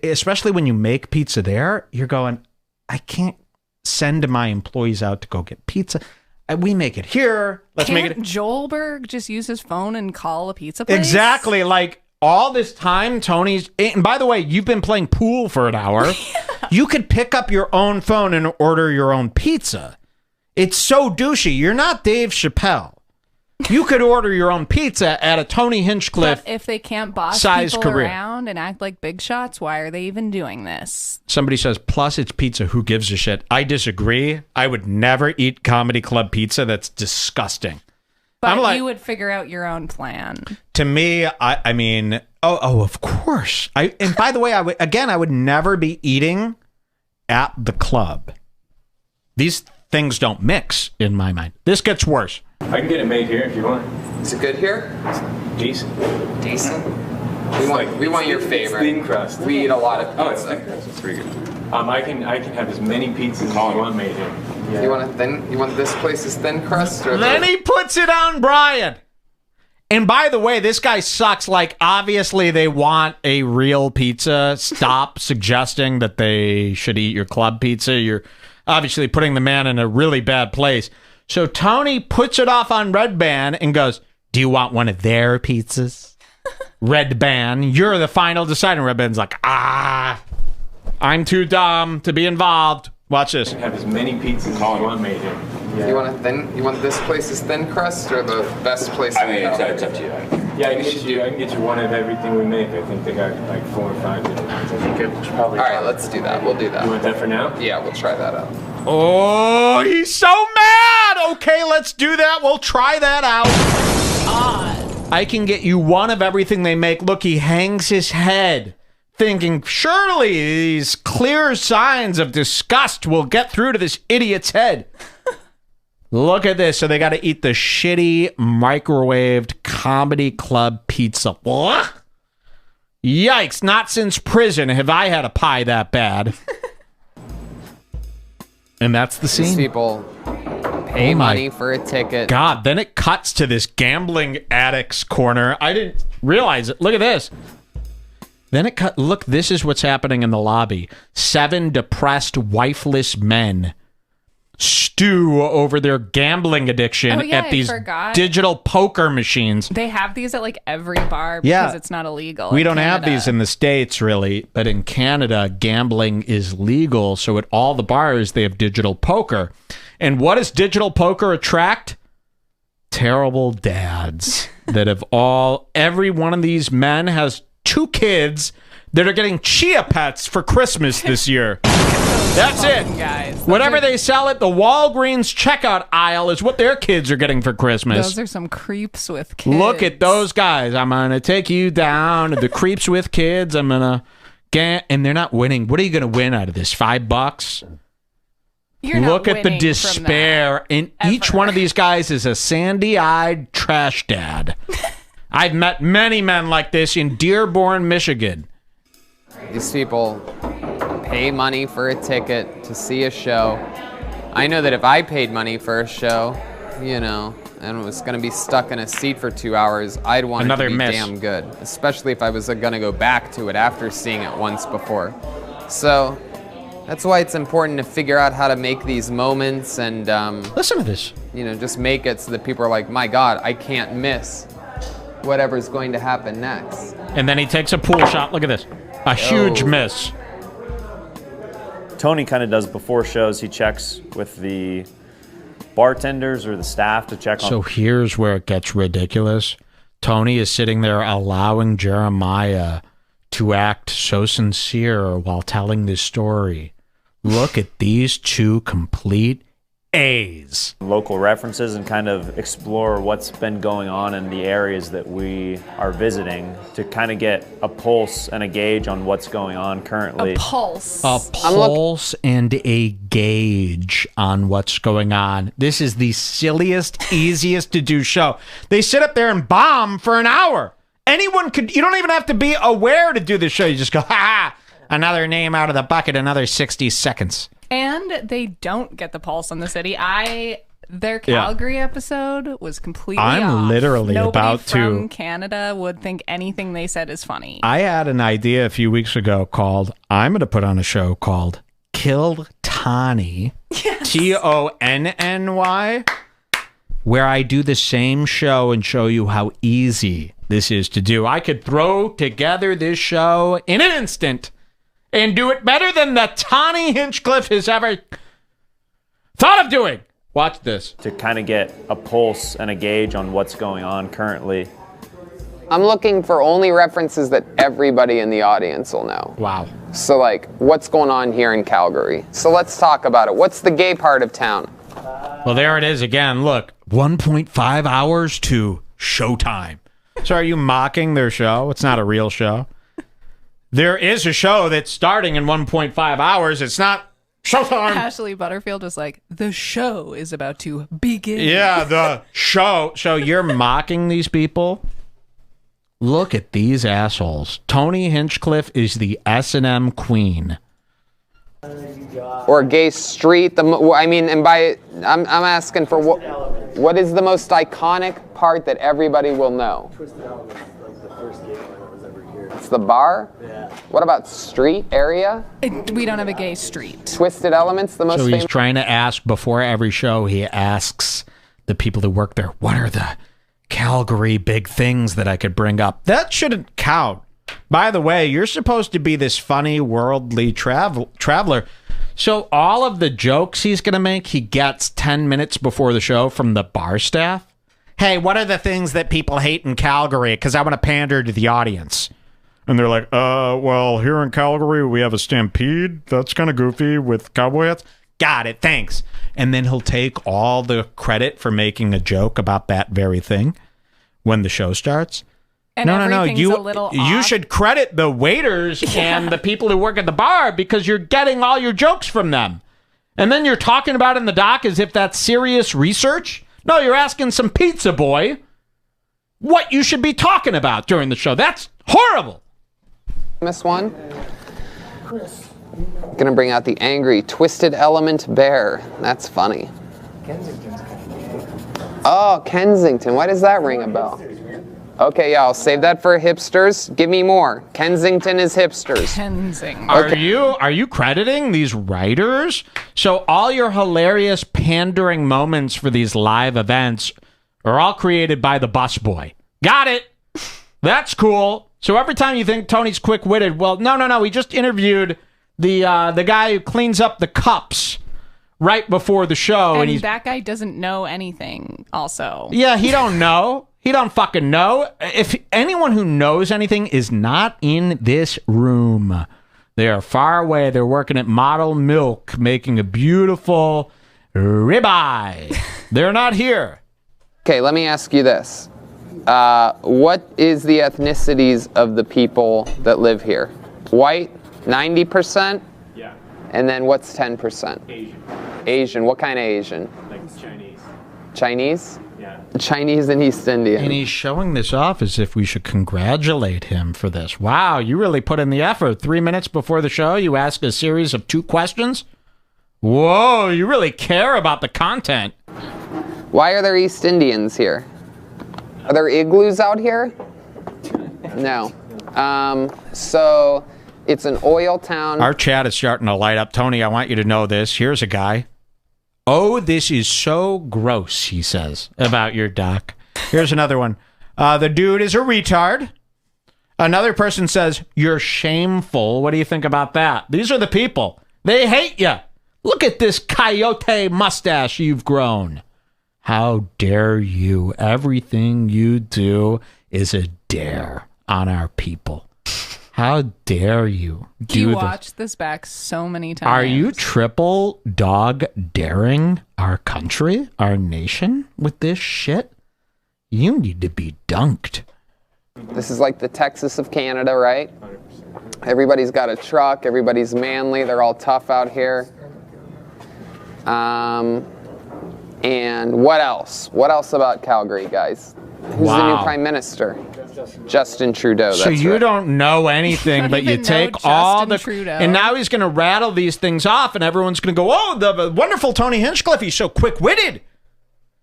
Speaker 1: especially when you make pizza there, you're going, I can't send my employees out to go get pizza. We make it here. Let's make it.
Speaker 4: Joelberg just use his phone and call a pizza place?
Speaker 1: Exactly. Like all this time, Tony's. And by the way, you've been playing pool for an hour. You could pick up your own phone and order your own pizza. It's so douchey. You're not Dave Chappelle. You could order your own pizza at a Tony Hinchcliffe
Speaker 4: But if they can't boss
Speaker 1: size
Speaker 4: people
Speaker 1: career.
Speaker 4: around and act like big shots, why are they even doing this?
Speaker 1: Somebody says, plus it's pizza. Who gives a shit? I disagree. I would never eat comedy club pizza. That's disgusting.
Speaker 4: But you would figure out your own plan.
Speaker 1: To me, I mean, of course. And by the way, I would never be eating at the club. These things don't mix in my mind. This gets worse.
Speaker 5: I can get it made here if you want.
Speaker 2: Is it good here?
Speaker 5: It's decent.
Speaker 2: Decent? We want your favorite.
Speaker 5: It's thin crust.
Speaker 2: We eat a lot of pizza.
Speaker 5: Oh, it's thin crust. It's pretty good. I can have as many pizzas as you want made here. Yeah.
Speaker 2: You want this place's thin crust? Or
Speaker 1: Then he puts it on Brian. And by the way, this guy sucks. Like, obviously, they want a real pizza. Stop suggesting that they should eat your club pizza. You're obviously putting the man in a really bad place. So Tony puts it off on Red Band and goes, do you want one of their pizzas? Red Band, you're the final decider. Red Band's like, I'm too dumb to be involved. Watch this.
Speaker 5: Have as many pizzas as you want made here. Yeah.
Speaker 2: You want this place's thin crust or the best place?
Speaker 6: I mean, it's up to you.
Speaker 5: Yeah, I can get you one of everything we make. I think they got like 4 or 5 different ones. I think it's probably.
Speaker 2: All right, let's do that. We'll do that.
Speaker 5: You want that for now?
Speaker 2: Yeah, we'll try that out.
Speaker 1: Oh, he's so mad. Okay, let's do that. We'll try that out. I can get you one of everything they make. Look, he hangs his head, thinking, surely these clear signs of disgust will get through to this idiot's head. Look at this. So they got to eat the shitty microwaved comedy club pizza. Blah. Yikes. Not since prison have I had a pie that bad. And that's the scene.
Speaker 2: These people pay money for a ticket.
Speaker 1: God, then it cuts to this gambling addict's corner. I didn't realize it. Look at this. Then it cut. Look, this is what's happening in the lobby. 7 depressed, wifeless men stew over their gambling addiction at these digital poker machines.
Speaker 4: They have these at like every bar because it's not illegal.
Speaker 1: We don't have these in the States, really, but in Canada, gambling is legal. So at all the bars, they have digital poker. And what does digital poker attract? Terrible dads that have every one of these men has 2 kids that are getting chia pets for Christmas this year. That's it.
Speaker 4: Guys.
Speaker 1: Whatever they sell at the Walgreens checkout aisle is what their kids are getting for Christmas.
Speaker 4: Those are some creeps with kids.
Speaker 1: Look at those guys. I'm going to take you down to the creeps with kids. I'm going to get, and they're not winning. What are you going to win out of this? $5?
Speaker 4: You're not
Speaker 1: Look at the
Speaker 4: winning
Speaker 1: despair.
Speaker 4: from that,
Speaker 1: And each one of these guys is a sandy-eyed trash dad. I've met many men like this in Dearborn, Michigan.
Speaker 2: These people pay money for a ticket to see a show. I know that if I paid money for a show, you know, and was going to be stuck in a seat for 2 hours, I'd want it to be damn good, especially if I was going to go back to it after seeing it once before. So that's why it's important to figure out how to make these moments and
Speaker 1: listen to this.
Speaker 2: You know, just make it so that people are like, my God, I can't miss whatever's going to happen next.
Speaker 1: And then he takes a pool shot. Look at this. A huge miss.
Speaker 6: Tony kind of does before shows. He checks with the bartenders or the staff to check on.
Speaker 1: So here's where it gets ridiculous. Tony is sitting there allowing Jeremiah to act so sincere while telling this story. Look at these two complete A's.
Speaker 6: Local references and kind of explore what's been going on in the areas that we are visiting to kind of get a pulse and a gauge on what's going on currently.
Speaker 4: A pulse.
Speaker 1: A pulse and a gauge on what's going on. This is the silliest, easiest to do show. They sit up there and bomb for an hour. Anyone could, you don't even have to be aware to do this show. You just go, ha, another name out of the bucket, another 60 seconds.
Speaker 4: And they don't get the pulse on the city. Their Calgary episode was completely off.
Speaker 1: I'm literally
Speaker 4: Nobody
Speaker 1: about
Speaker 4: from Canada would think anything they said is funny.
Speaker 1: I had an idea a few weeks ago called, I'm going to put on a show called Kill Tony, yes. Tonny, where I do the same show and show you how easy this is to do. I could throw together this show in an instant and do it better than the Tony Hinchcliffe has ever thought of doing. Watch this.
Speaker 6: To kind of get a pulse and a gauge on what's going on currently.
Speaker 2: I'm looking for only references that everybody in the audience will know.
Speaker 1: Wow.
Speaker 2: So like, what's going on here in Calgary? So let's talk about it. What's the gay part of town?
Speaker 1: Well, there it is again. Look, 1.5 hours to showtime. So are you mocking their show? It's not a real show. There is a show that's starting in 1.5 hours. It's not showtime.
Speaker 4: Ashley Butterfield was like, the show is about to begin.
Speaker 1: Yeah, the show. So you're mocking these people? Look at these assholes. Tony Hinchcliffe is the S&M queen.
Speaker 2: Or gay street. I'm asking for what is the most iconic part that everybody will know? It's the bar? Yeah. What about street area?
Speaker 4: We don't have a gay street.
Speaker 2: Twisted Elements, the most famous.
Speaker 1: So he's trying to ask, before every show, he asks the people who work there, what are the Calgary big things that I could bring up? That shouldn't count. By the way, you're supposed to be this funny, worldly traveler. So all of the jokes he's going to make, he gets 10 minutes before the show from the bar staff. Hey, what are the things that people hate in Calgary? Because I want to pander to the audience. And they're like, well, here in Calgary, we have a stampede. That's kind of goofy with cowboy hats. Got it, thanks. And then he'll take all the credit for making a joke about that very thing when the show starts.
Speaker 4: And no.
Speaker 1: You should credit the waiters and the people who work at the bar because you're getting all your jokes from them. And then you're talking about it in the doc as if that's serious research. No, you're asking some pizza boy what you should be talking about during the show. That's horrible.
Speaker 2: Famous one. Gonna bring out the angry Twisted Element bear. That's funny. Oh, Kensington. Why does that ring a bell? Okay, yeah, I'll save that for hipsters. Give me more. Kensington is hipsters.
Speaker 4: Kensington.
Speaker 2: Okay.
Speaker 1: Are you crediting these writers? So all your hilarious pandering moments for these live events are all created by the busboy. Got it. That's cool. So every time you think Tony's quick-witted, well, no. We just interviewed the guy who cleans up the cups right before the show,
Speaker 4: and that guy doesn't know anything. Also,
Speaker 1: yeah, he don't know. He don't fucking know. If anyone who knows anything is not in this room, they are far away. They're working at Model Milk, making a beautiful ribeye. They're not here.
Speaker 2: Okay, let me ask you this. What is the ethnicities of the people that live here? White, 90%?
Speaker 5: Yeah.
Speaker 2: And then what's 10%?
Speaker 5: Asian.
Speaker 2: Asian. What kind of Asian?
Speaker 5: Like Chinese.
Speaker 2: Chinese?
Speaker 5: Yeah.
Speaker 2: Chinese and East Indian.
Speaker 1: And he's showing this off as if we should congratulate him for this. Wow, you really put in the effort. 3 minutes before the show, you ask a series of 2 questions? Whoa, you really care about the content.
Speaker 2: Why are there East Indians here? Are there igloos out here? No. So it's an oil town.
Speaker 1: Our chat is starting to light up. Tony, I want you to know this. Here's a guy. Oh, this is so gross, he says, about your doc. Here's another one. The dude is a retard. Another person says, you're shameful. What do you think about that? These are the people. They hate you. Look at this coyote mustache you've grown. How dare you? Everything you do is a dare on our people. How dare you do
Speaker 4: You
Speaker 1: this?
Speaker 4: watched this back so many times.
Speaker 1: Are you triple dog daring our country, our nation with this shit? You need to be dunked.
Speaker 2: This is like the Texas of Canada, right? Everybody's got a truck. Everybody's manly. They're all tough out here. And what else? What else about Calgary, guys? Who's the new prime minister? Justin Trudeau.
Speaker 1: So you
Speaker 2: right.
Speaker 1: don't know anything, but you take all the... Trudeau. And now he's going to rattle these things off, and everyone's going to go, oh, the wonderful Tony Hinchcliffe, he's so quick-witted.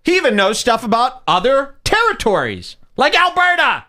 Speaker 1: He even knows stuff about other territories, like Alberta.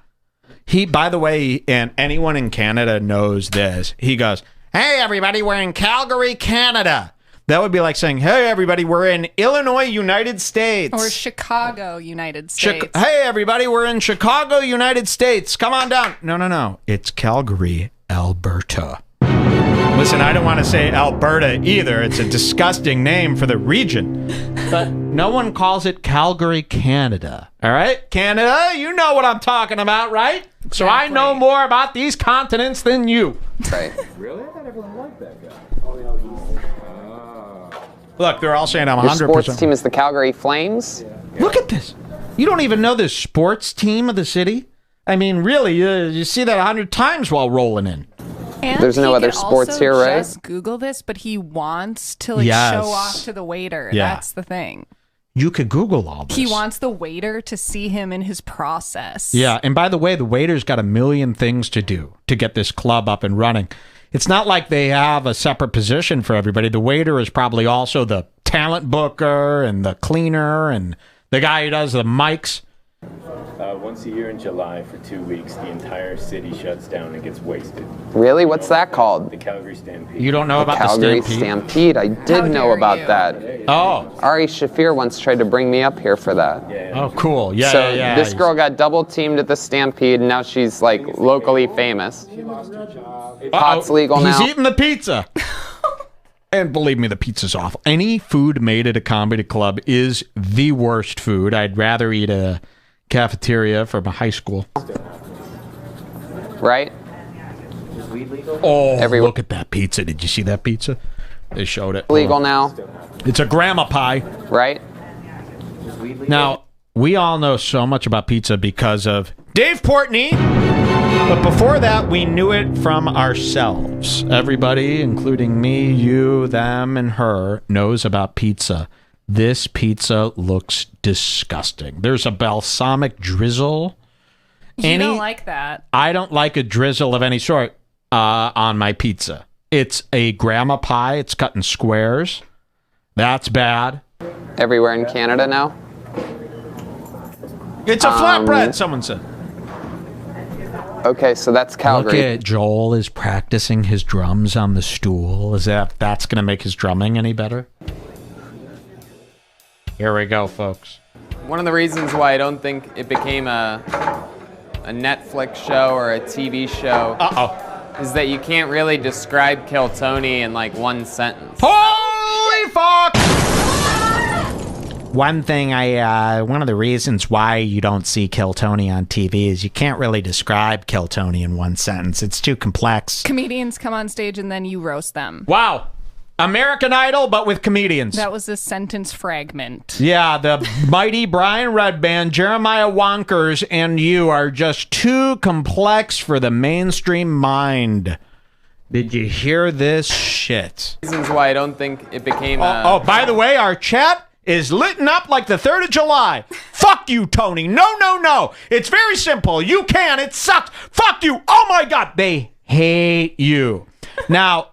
Speaker 1: He, by the way, and anyone in Canada knows this, he goes, hey, everybody, we're in Calgary, Canada. That would be like saying, hey, everybody, we're in Illinois, United States.
Speaker 4: Or Chicago, United States.
Speaker 1: Hey, everybody, we're in Chicago, United States. Come on down. No. It's Calgary, Alberta. Listen, I don't want to say Alberta either. It's a disgusting name for the region. But no one calls it Calgary, Canada. All right? Canada, you know what I'm talking about, right? Exactly. So I know more about these continents than you.
Speaker 2: Right.
Speaker 5: Really? I thought everyone liked that guy.
Speaker 1: Look, they're all saying I'm 100%.
Speaker 2: Your sports team is the Calgary Flames?
Speaker 1: Look at this. You don't even know the sports team of the city? I mean, really, you see that 100 times while rolling in.
Speaker 4: And
Speaker 2: there's no other sports here, right?
Speaker 4: Just Google this, but he wants to show off to the waiter. Yeah. That's the thing.
Speaker 1: You could Google all this.
Speaker 4: He wants the waiter to see him in his process.
Speaker 1: Yeah, and by the way, the waiter's got a million things to do to get this club up and running. It's not like they have a separate position for everybody. The waiter is probably also the talent booker and the cleaner and the guy who does the mics.
Speaker 5: Once a year in July for 2 weeks, the entire city shuts down and gets wasted.
Speaker 2: Really? What's that called?
Speaker 5: The Calgary Stampede.
Speaker 1: You don't know about the
Speaker 2: Calgary
Speaker 1: Stampede?
Speaker 2: I did know about that.
Speaker 1: Oh.
Speaker 2: Ari Shafir once tried to bring me up here for that.
Speaker 1: Oh, cool. Yeah,
Speaker 2: so
Speaker 1: yeah.
Speaker 2: This girl got double teamed at the Stampede, and now she's like locally famous. Pot's legal now.
Speaker 1: He's eating the pizza. And believe me, the pizza's awful. Any food made at a comedy club is the worst food. I'd rather eat a cafeteria from a high school.
Speaker 2: Right?
Speaker 1: Oh, look at that pizza. Did you see that pizza? They showed it.
Speaker 2: Legal now.
Speaker 1: It's a grandma pie.
Speaker 2: Right?
Speaker 1: Now, we all know so much about pizza because of Dave Portney. But before that, we knew it from ourselves. Everybody, including me, you, them, and her, knows about pizza. This pizza looks disgusting. There's a balsamic drizzle.
Speaker 4: You don't like that.
Speaker 1: I don't like a drizzle of any sort on my pizza. It's a grandma pie. It's cut in squares. That's bad.
Speaker 2: Everywhere in Canada now?
Speaker 1: It's a flatbread, someone said.
Speaker 2: Okay, so that's Calgary.
Speaker 1: Look at Joel is practicing his drums on the stool. That's going to make his drumming any better? Here we go, folks.
Speaker 2: One of the reasons why I don't think it became a Netflix show or a TV show is that you can't really describe Kill Tony in like one sentence.
Speaker 1: Holy fuck! One of the reasons why you don't see Kill Tony on TV is you can't really describe Kill Tony in one sentence. It's too complex.
Speaker 4: Comedians come on stage and then you roast them.
Speaker 1: Wow. American Idol, but with comedians.
Speaker 4: That was a sentence fragment.
Speaker 1: Yeah, the mighty Brian Redband, Jeremiah Wonkers, and you are just too complex for the mainstream mind. Did you hear this shit?
Speaker 2: Reasons why I don't think it became
Speaker 1: by the way, our chat is lit up like the 3rd of July. Fuck you, Tony. No. It's very simple. You can. It sucks. Fuck you. Oh, my God. They hate you. Now,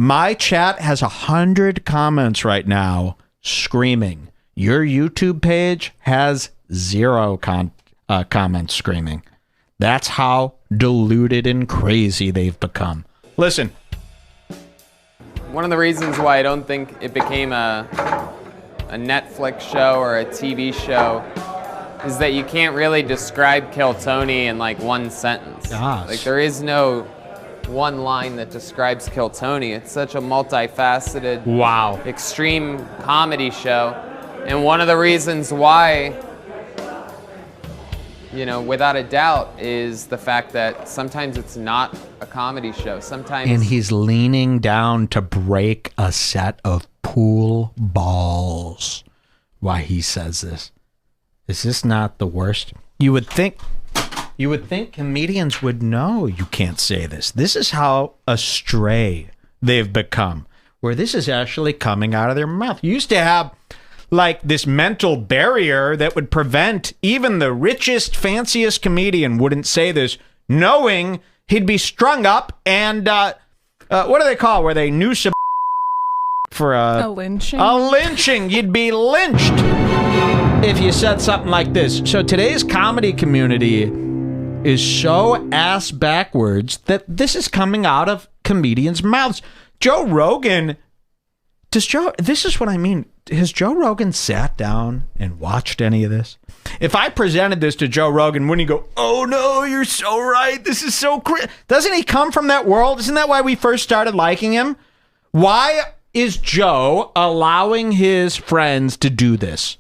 Speaker 1: My chat has 100 comments right now screaming. Your YouTube page has 0 comments screaming. That's how deluded and crazy they've become. Listen.
Speaker 2: One of the reasons why I don't think it became a Netflix show or a TV show is that you can't really describe Kill Tony in like one sentence.
Speaker 1: Gosh.
Speaker 2: Like there is no one line that describes Kill Tony. It's such a multifaceted, extreme comedy show. And one of the reasons why, you know, without a doubt, is the fact that sometimes it's not a comedy show. Sometimes.
Speaker 1: And he's leaning down to break a set of pool balls while he says this. Is this not the worst? You would think comedians would know you can't say this. This is how astray they've become, where this is actually coming out of their mouth. You used to have like this mental barrier that would prevent even the richest, fanciest comedian wouldn't say this, knowing he'd be strung up and what do they call where they noose a for a
Speaker 4: lynching?
Speaker 1: A lynching. You'd be lynched if you said something like this. So today's comedy community is so ass backwards that this is coming out of comedians' mouths. Joe Rogan, this is what I mean. Has Joe Rogan sat down and watched any of this? If I presented this to Joe Rogan, wouldn't he go, oh no, you're so right. This is so crazy. Doesn't he come from that world? Isn't that why we first started liking him? Why is Joe allowing his friends to do this?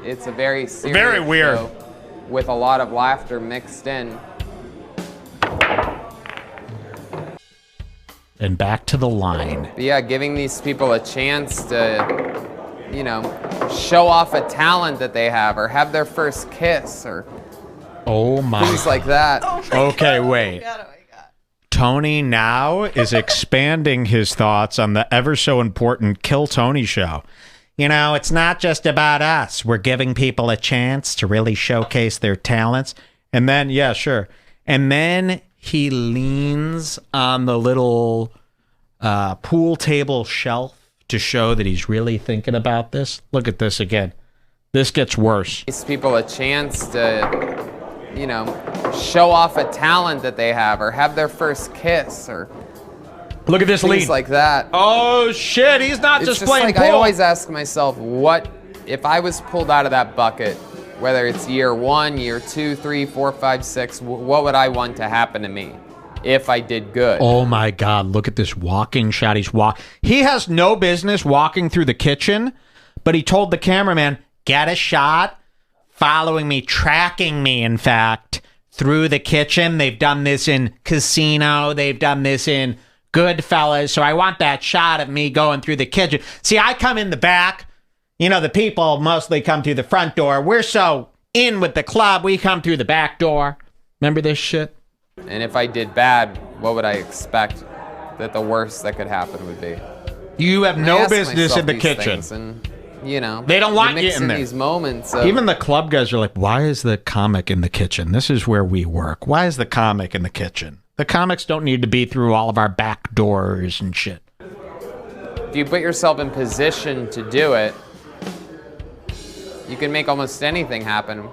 Speaker 2: It's a very serious
Speaker 1: very weird
Speaker 2: show with a lot of laughter mixed in.
Speaker 1: And back to the line.
Speaker 2: But yeah, giving these people a chance to, you know, show off a talent that they have or have their first kiss or things like that.
Speaker 1: Okay, wait. Tony now is expanding his thoughts on the ever so important Kill Tony show. You know, it's not just about us. We're giving people a chance to really showcase their talents. And then, yeah, sure. And then he leans on the little pool table shelf to show that he's really thinking about this. Look at this again. This gets worse.
Speaker 2: Gives people a chance to, you know, show off a talent that they have or have their first kiss or
Speaker 1: look at this
Speaker 2: things
Speaker 1: lead
Speaker 2: like that.
Speaker 1: Oh shit, he's not
Speaker 2: it's
Speaker 1: just playing
Speaker 2: like
Speaker 1: pool.
Speaker 2: I always ask myself, what if I was pulled out of that bucket, whether it's year 1, year 2, 3, 4, 5, 6, what would I want to happen to me if I did good?
Speaker 1: Oh my God, look at this walking shot. He has no business walking through the kitchen, but he told the cameraman, get a shot following me, tracking me, in fact, through the kitchen. They've done this in Casino. They've done this in Goodfellas. So I want that shot of me going through the kitchen. See, I come in the back. You know, the people mostly come through the front door. We're so in with the club, we come through the back door. Remember this shit?
Speaker 2: And if I did bad, what would I expect that the worst that could happen would be?
Speaker 1: You have no business in the kitchen.
Speaker 2: And, you know,
Speaker 1: they don't want you in there.
Speaker 2: These moments of,
Speaker 1: even the club guys are like, why is the comic in the kitchen? This is where we work. Why is the comic in the kitchen? The comics don't need to be through all of our back doors and shit.
Speaker 2: If you put yourself in position to do it, you can make almost anything happen.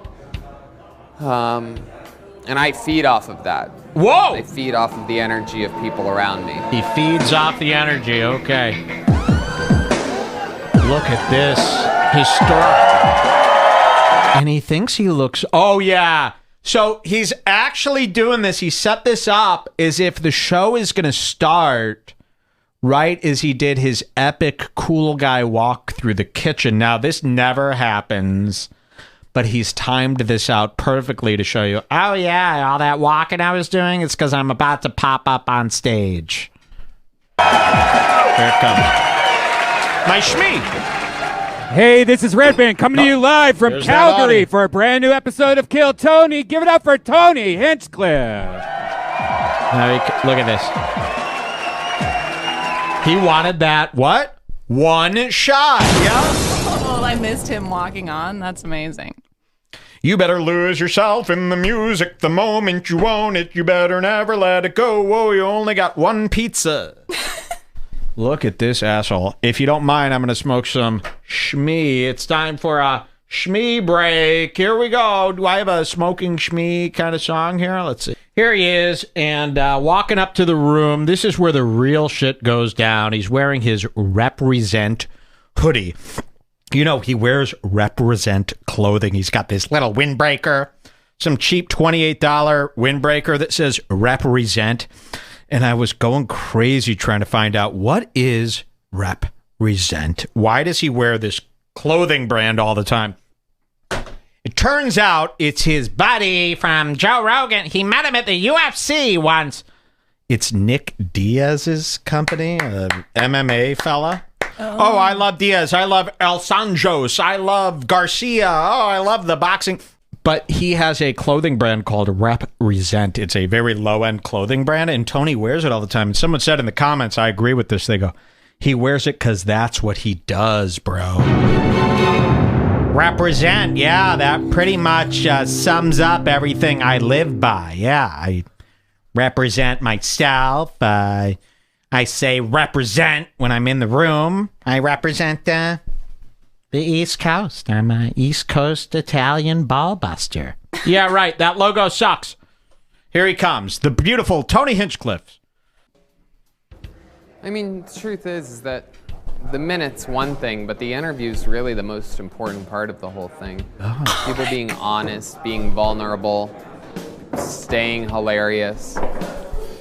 Speaker 2: And I feed off of that.
Speaker 1: Whoa!
Speaker 2: I feed off of the energy of people around me.
Speaker 1: He feeds off the energy, okay. Look at this. Historic. And he thinks he looks... Oh, yeah. So he's actually doing this. He set this up as if the show is going to start right as he did his epic cool guy walk through the kitchen. Now, this never happens, but he's timed this out perfectly to show you, oh, yeah, all that walking I was doing, it's because I'm about to pop up on stage. Here it comes. My Shmee.
Speaker 7: Hey, this is Red Band coming to you live from Calgary for a brand new episode of Kill Tony. Give it up for Tony Hinchcliffe.
Speaker 1: Now, look at this. He wanted that, what? One shot, yeah?
Speaker 4: Oh, I missed him walking on. That's amazing.
Speaker 1: You better lose yourself in the music the moment you own it. You better never let it go. Whoa, you only got one pizza. Look at this asshole. If you don't mind, I'm going to smoke some shmee. It's time for a shmee break. Here we go. Do I have a smoking shmee kind of song here? Let's see. Here he is, and walking up to the room. This is where the real shit goes down. He's wearing his Represent hoodie. You know, he wears Represent clothing. He's got this little windbreaker, some cheap $28 windbreaker that says Represent. And I was going crazy trying to find out, what is Represent? Why does he wear this clothing brand all the time? It turns out it's his buddy from Joe Rogan. He met him at the UFC once. It's Nick Diaz's company, an MMA fella. Oh, I love Diaz. I love El Sanjos. I love Garcia. Oh, I love the boxing. But he has a clothing brand called Represent. It's a very low-end clothing brand, and Tony wears it all the time. And someone said in the comments, I agree with this. They go, he wears it because that's what he does, bro. Represent. Yeah, that pretty much sums up everything I live by. Yeah, I represent myself. I say represent when I'm in the room. I represent the East Coast. I'm an East Coast Italian ballbuster. Yeah, right. That logo sucks. Here he comes. The beautiful Tony Hinchcliffe.
Speaker 2: I mean, the truth is that the minute's one thing, but the interview's really the most important part of the whole thing. Oh. People being honest, being vulnerable, staying hilarious.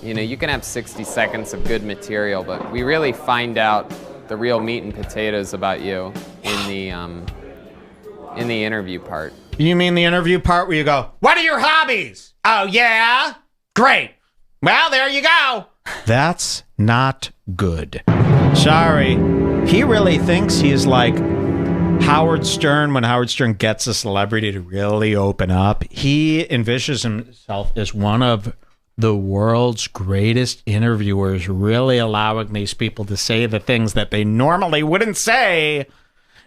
Speaker 2: You know, you can have 60 seconds of good material, but we really find out the real meat and potatoes about you in the interview part.
Speaker 1: You mean the interview part where you go, what are your hobbies? Oh, yeah? Great. Well, there you go. That's not good. Sorry. He really thinks he's like Howard Stern when Howard Stern gets a celebrity to really open up. He envisions himself as one of the world's greatest interviewers, really allowing these people to say the things that they normally wouldn't say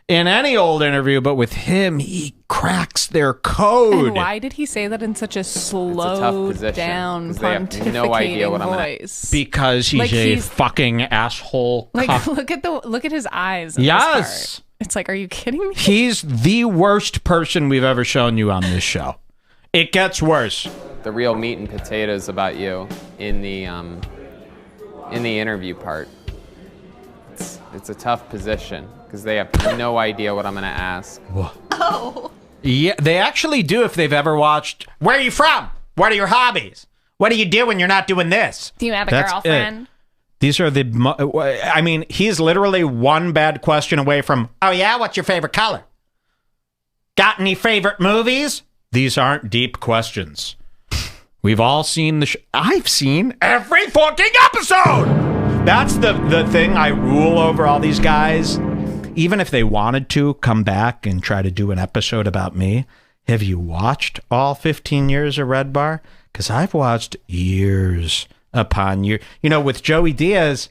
Speaker 1: in any old interview. But with him, he cracks their code.
Speaker 4: And why did he say that in such a slowed down, pontificating no idea what voice?
Speaker 1: Because he's fucking asshole.
Speaker 4: Like, look at his eyes.
Speaker 1: Yes.
Speaker 4: It's like, are you kidding me?
Speaker 1: He's the worst person we've ever shown you on this show. It gets worse.
Speaker 2: The real meat and potatoes about you in the interview part. It's a tough position because they have no idea what I'm going to ask.
Speaker 4: Oh.
Speaker 1: Yeah, they actually do if they've ever watched. Where are you from? What are your hobbies? What do you do when you're not doing this?
Speaker 4: Do you have a girlfriend?
Speaker 1: These are I mean, he's literally one bad question away from, oh yeah, what's your favorite color? Got any favorite movies? These aren't deep questions. We've all seen the I've seen every fucking episode! That's the thing I rule over all these guys. Even if they wanted to come back and try to do an episode about me, have you watched all 15 years of Red Bar? Because I've watched years upon years. You know, with Joey Diaz,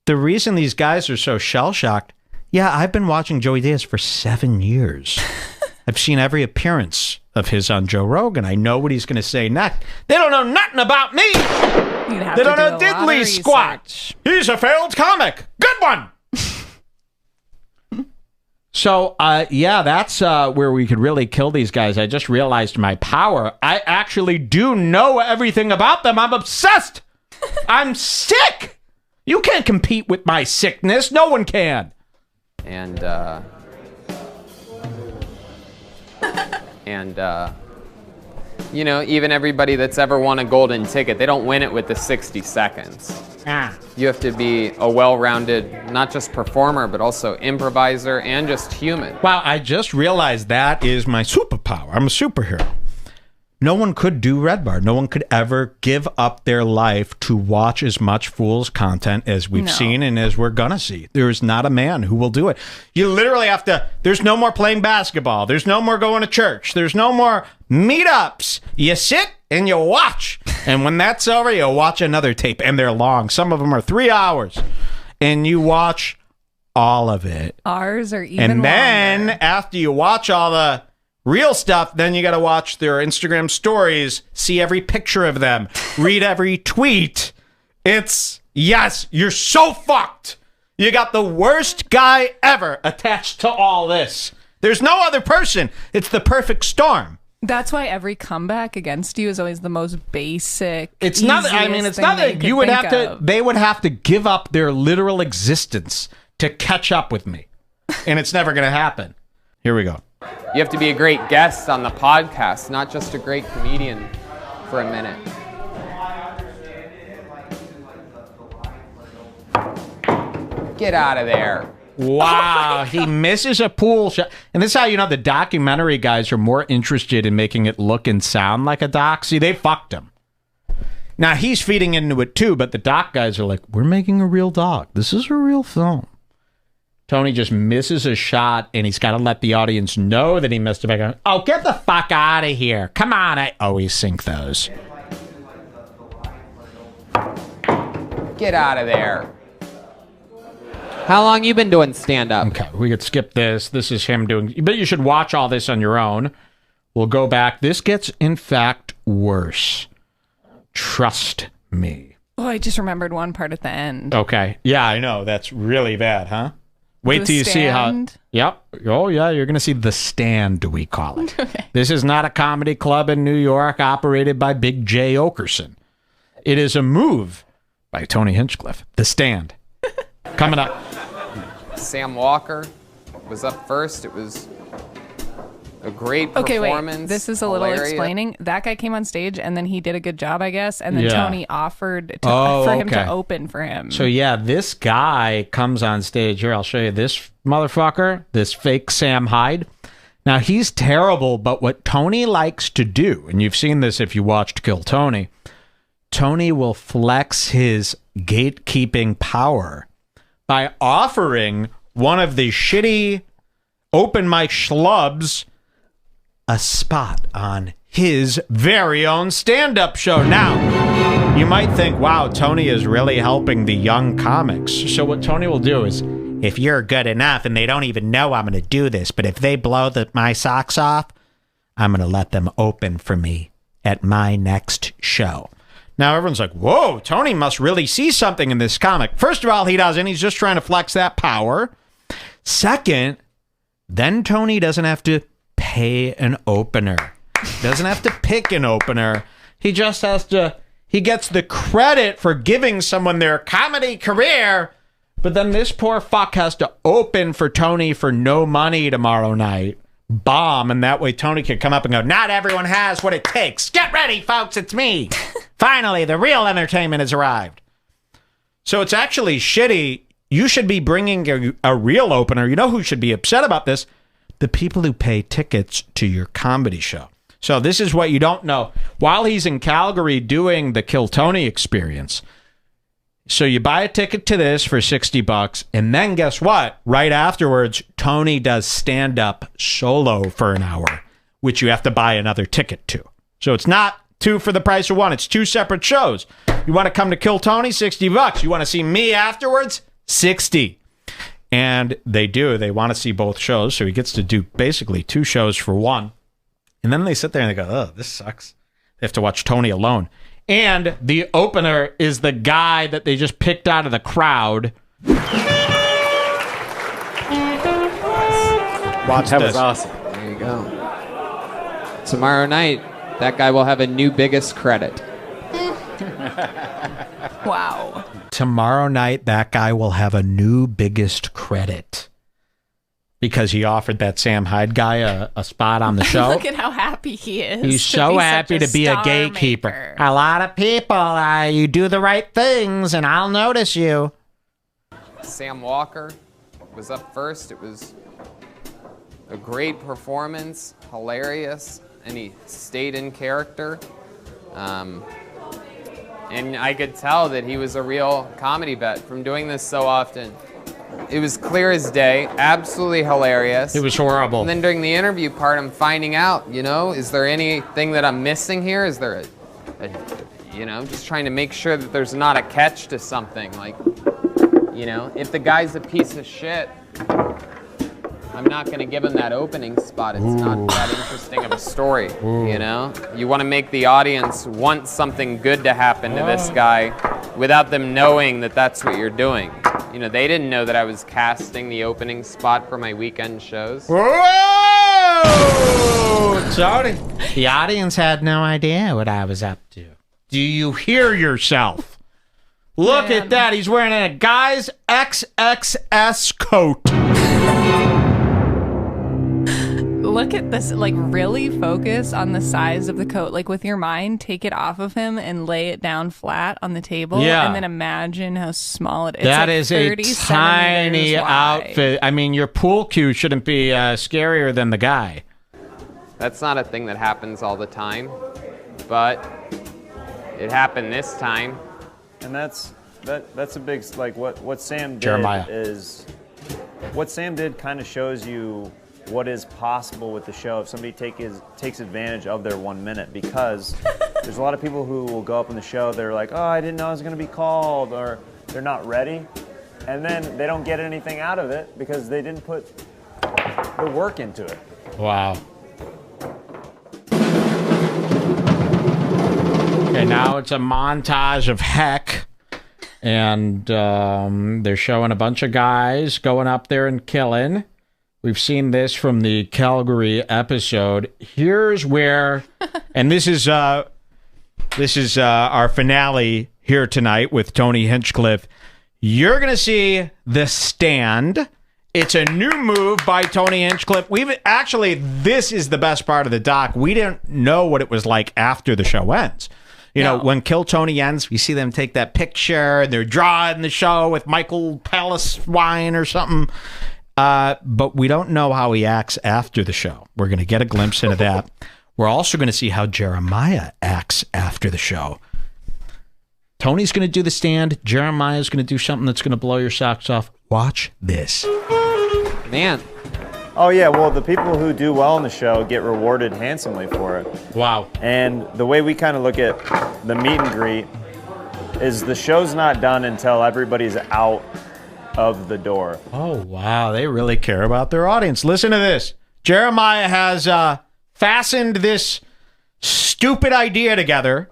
Speaker 1: the reason these guys are so shell-shocked, yeah, I've been watching Joey Diaz for 7 years. I've seen every appearance of his on Joe Rogan. I know what he's going to say next. They don't know nothing about me. They don't know diddly squat. He's a failed comic. Good one. So, yeah, that's where we could really kill these guys. I just realized my power. I actually do know everything about them. I'm obsessed. I'm sick. You can't compete with my sickness. No one can.
Speaker 2: And, you know, even everybody that's ever won a golden ticket, they don't win it with the 60 seconds. You have to be a well-rounded, not just performer, but also improviser and just human.
Speaker 1: Wow, I just realized that is my superpower. I'm a superhero. No one could do Red Bar. No one could ever give up their life to watch as much Fool's content as we've seen and as we're gonna see. There is not a man who will do it. You literally have to, there's no more playing basketball. There's no more going to church. There's no more meetups. You sit and you watch. And when that's over, you watch another tape. And they're long. Some of them are 3 hours. And you watch all of it.
Speaker 4: Ours are even
Speaker 1: And then
Speaker 4: longer.
Speaker 1: After you watch all the real stuff, then you got to watch their Instagram stories, see every picture of them, read every tweet. It's Yes, you're so fucked. You got the worst guy ever attached to all this. There's no other person. It's the perfect storm.
Speaker 4: That's why every comeback against you is always the most basic.
Speaker 1: It's not. I mean, it's not that you would have to. They would have to give up their literal existence to catch up with me, and it's never going to happen. Here we go.
Speaker 2: You have to be a great guest on the podcast, not just a great comedian for a minute. Get out of there.
Speaker 1: Wow, he misses a pool shot. And this is how you know the documentary guys are more interested in making it look and sound like a doc. See, they fucked him. Now, he's feeding into it too, but the doc guys are like, we're making a real doc. This is a real film. Tony just misses a shot, and he's got to let the audience know that he missed it by going, oh, get the fuck out of here. Come on, I always sync those.
Speaker 2: Get out of there. How long you been doing stand-up?
Speaker 1: Okay, we could skip this. This is him doing... But you should watch all this on your own. We'll go back. This gets, in fact, worse. Trust me.
Speaker 4: Oh, I just remembered one part at the end.
Speaker 1: Okay. Yeah, I know. That's really bad, huh? Wait till you see how... Yep. Oh, yeah, you're going to see The Stand, we call it. Okay. This is not a comedy club in New York operated by Big J. Okerson. It is a move by Tony Hinchcliffe. The Stand. Coming up.
Speaker 2: Sam Walker was up first. It was a great performance.
Speaker 4: Wait. This is a little explaining. That guy came on stage, and then he did a good job, I guess, and then Tony offered for him to open for him.
Speaker 1: So, yeah, this guy comes on stage. Here, I'll show you this motherfucker, this fake Sam Hyde. Now, he's terrible, but what Tony likes to do, and you've seen this if you watched Kill Tony, Tony will flex his gatekeeping power by offering one of the shitty open mic schlubs a spot on his very own stand-up show. Now, you might think, wow, Tony is really helping the young comics. So what Tony will do is, if you're good enough and they don't even know I'm going to do this, but if they blow my socks off, I'm going to let them open for me at my next show. Now, everyone's like, whoa, Tony must really see something in this comic. First of all, he doesn't. He's just trying to flex that power. Second, then Tony doesn't have to pay an opener. Doesn't have to pick an opener. He just has to... He gets the credit for giving someone their comedy career, but then this poor fuck has to open for Tony for no money tomorrow night. Bomb, and that way Tony can come up and go, not everyone has what it takes. Get ready, folks, it's me. Finally, the real entertainment has arrived. So it's actually shitty. You should be bringing a real opener. You know who should be upset about this? The people who pay tickets to your comedy show. So this is what you don't know. While he's in Calgary doing the Kill Tony experience, so you buy a ticket to this for $60, and then guess what? Right afterwards, Tony does stand-up solo for an hour, which you have to buy another ticket to. So it's not two for the price of one. It's two separate shows. You want to come to Kill Tony? $60. You want to see me afterwards? $60. And they do. They want to see both shows, so he gets to do basically two shows for one. And then they sit there and they go, oh, this sucks. They have to watch Tony alone. And the opener is the guy that they just picked out of the crowd. Watch
Speaker 8: that
Speaker 1: this.
Speaker 8: Was awesome.
Speaker 2: There you go. Tomorrow night, that guy will have a new biggest credit.
Speaker 4: Wow.
Speaker 1: Tomorrow night, that guy will have a new biggest credit. Because he offered that Sam Hyde guy a spot on the show.
Speaker 4: Look at how happy he is.
Speaker 1: He's so happy to be a gatekeeper.
Speaker 4: Maker.
Speaker 1: A lot of people, you do the right things, and I'll notice you.
Speaker 2: Sam Walker was up first. It was a great performance, hilarious, and he stayed in character. And I could tell that he was a real comedy vet from doing this so often. It was clear as day, absolutely hilarious.
Speaker 1: It was horrible.
Speaker 2: And then during the interview part, I'm finding out, is there anything that I'm missing here? Is there just trying to make sure that there's not a catch to something. Like, if the guy's a piece of shit, I'm not going to give him that opening spot. It's not that interesting of a story, You want to make the audience want something good to happen to this guy. without them knowing that that's what you're doing. You know, they didn't know that I was casting the opening spot for my weekend shows.
Speaker 1: Whoa! Sorry. The audience had no idea what I was up to. Do you hear yourself? Look at that. He's wearing a guy's XXS coat.
Speaker 4: Look at this. Like, really focus on the size of the coat. Like, with your mind, take it off of him and lay it down flat on the table.
Speaker 1: Yeah.
Speaker 4: And then imagine how small it is.
Speaker 1: That
Speaker 4: like
Speaker 1: is a tiny outfit. I mean, your pool cue shouldn't be scarier than the guy.
Speaker 2: That's not a thing that happens all the time, but it happened this time.
Speaker 6: And that's a big, like, what Sam did
Speaker 1: Jeremiah.
Speaker 6: is, what Sam did kind of shows you what is possible with the show if somebody takes advantage of their 1 minute, because there's a lot of people who will go up in the show, they're like, oh, I didn't know I was going to be called, or they're not ready, and then they don't get anything out of it because they didn't put the work into it.
Speaker 1: Wow. Okay, now it's a montage of heck, and they're showing a bunch of guys going up there and killing. We've seen this from the Calgary episode. Here's where, and this is our finale here tonight with Tony Hinchcliffe. You're gonna see The Stand. It's a new move by Tony Hinchcliffe. This is the best part of the doc. We didn't know what it was like after the show ends. You know, when Kill Tony ends, we see them take that picture and they're drawing the show with Michael Palace wine or something. But we don't know how he acts after the show. We're going to get a glimpse into that. We're also going to see how Jeremiah acts after the show. Tony's going to do The Stand. Jeremiah's going to do something that's going to blow your socks off. Watch this.
Speaker 2: Man.
Speaker 6: Oh, yeah, well, the people who do well in the show get rewarded handsomely for it.
Speaker 1: Wow.
Speaker 6: And the way we kind of look at the meet and greet is the show's not done until everybody's out of the door.
Speaker 1: Oh, wow. They really care about their audience. Listen to this. Jeremiah has fastened this stupid idea together.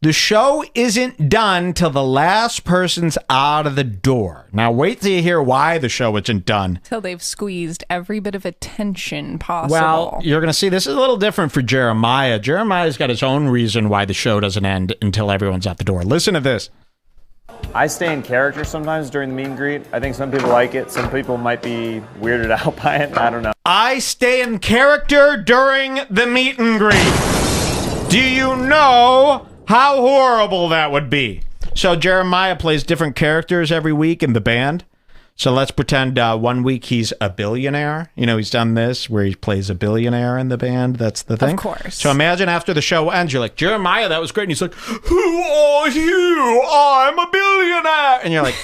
Speaker 1: The show isn't done till the last person's out of the door. Now, wait till you hear why the show isn't done.
Speaker 4: Till they've squeezed every bit of attention possible.
Speaker 1: Well, you're going to see this is a little different for Jeremiah. Jeremiah's got his own reason why the show doesn't end until everyone's out the door. Listen to this.
Speaker 6: I stay in character sometimes during the meet and greet. I think some people like it. Some people might be weirded out by it. I don't know.
Speaker 1: I stay in character during the meet and greet. Do you know how horrible that would be? So Jeremiah plays different characters every week in the band. So let's pretend 1 week he's a billionaire. You know, he's done this where he plays a billionaire in the band. That's the thing.
Speaker 4: Of course.
Speaker 1: So imagine after the show ends, you're like, Jeremiah, that was great. And he's like, who are you? I'm a billionaire. And you're like,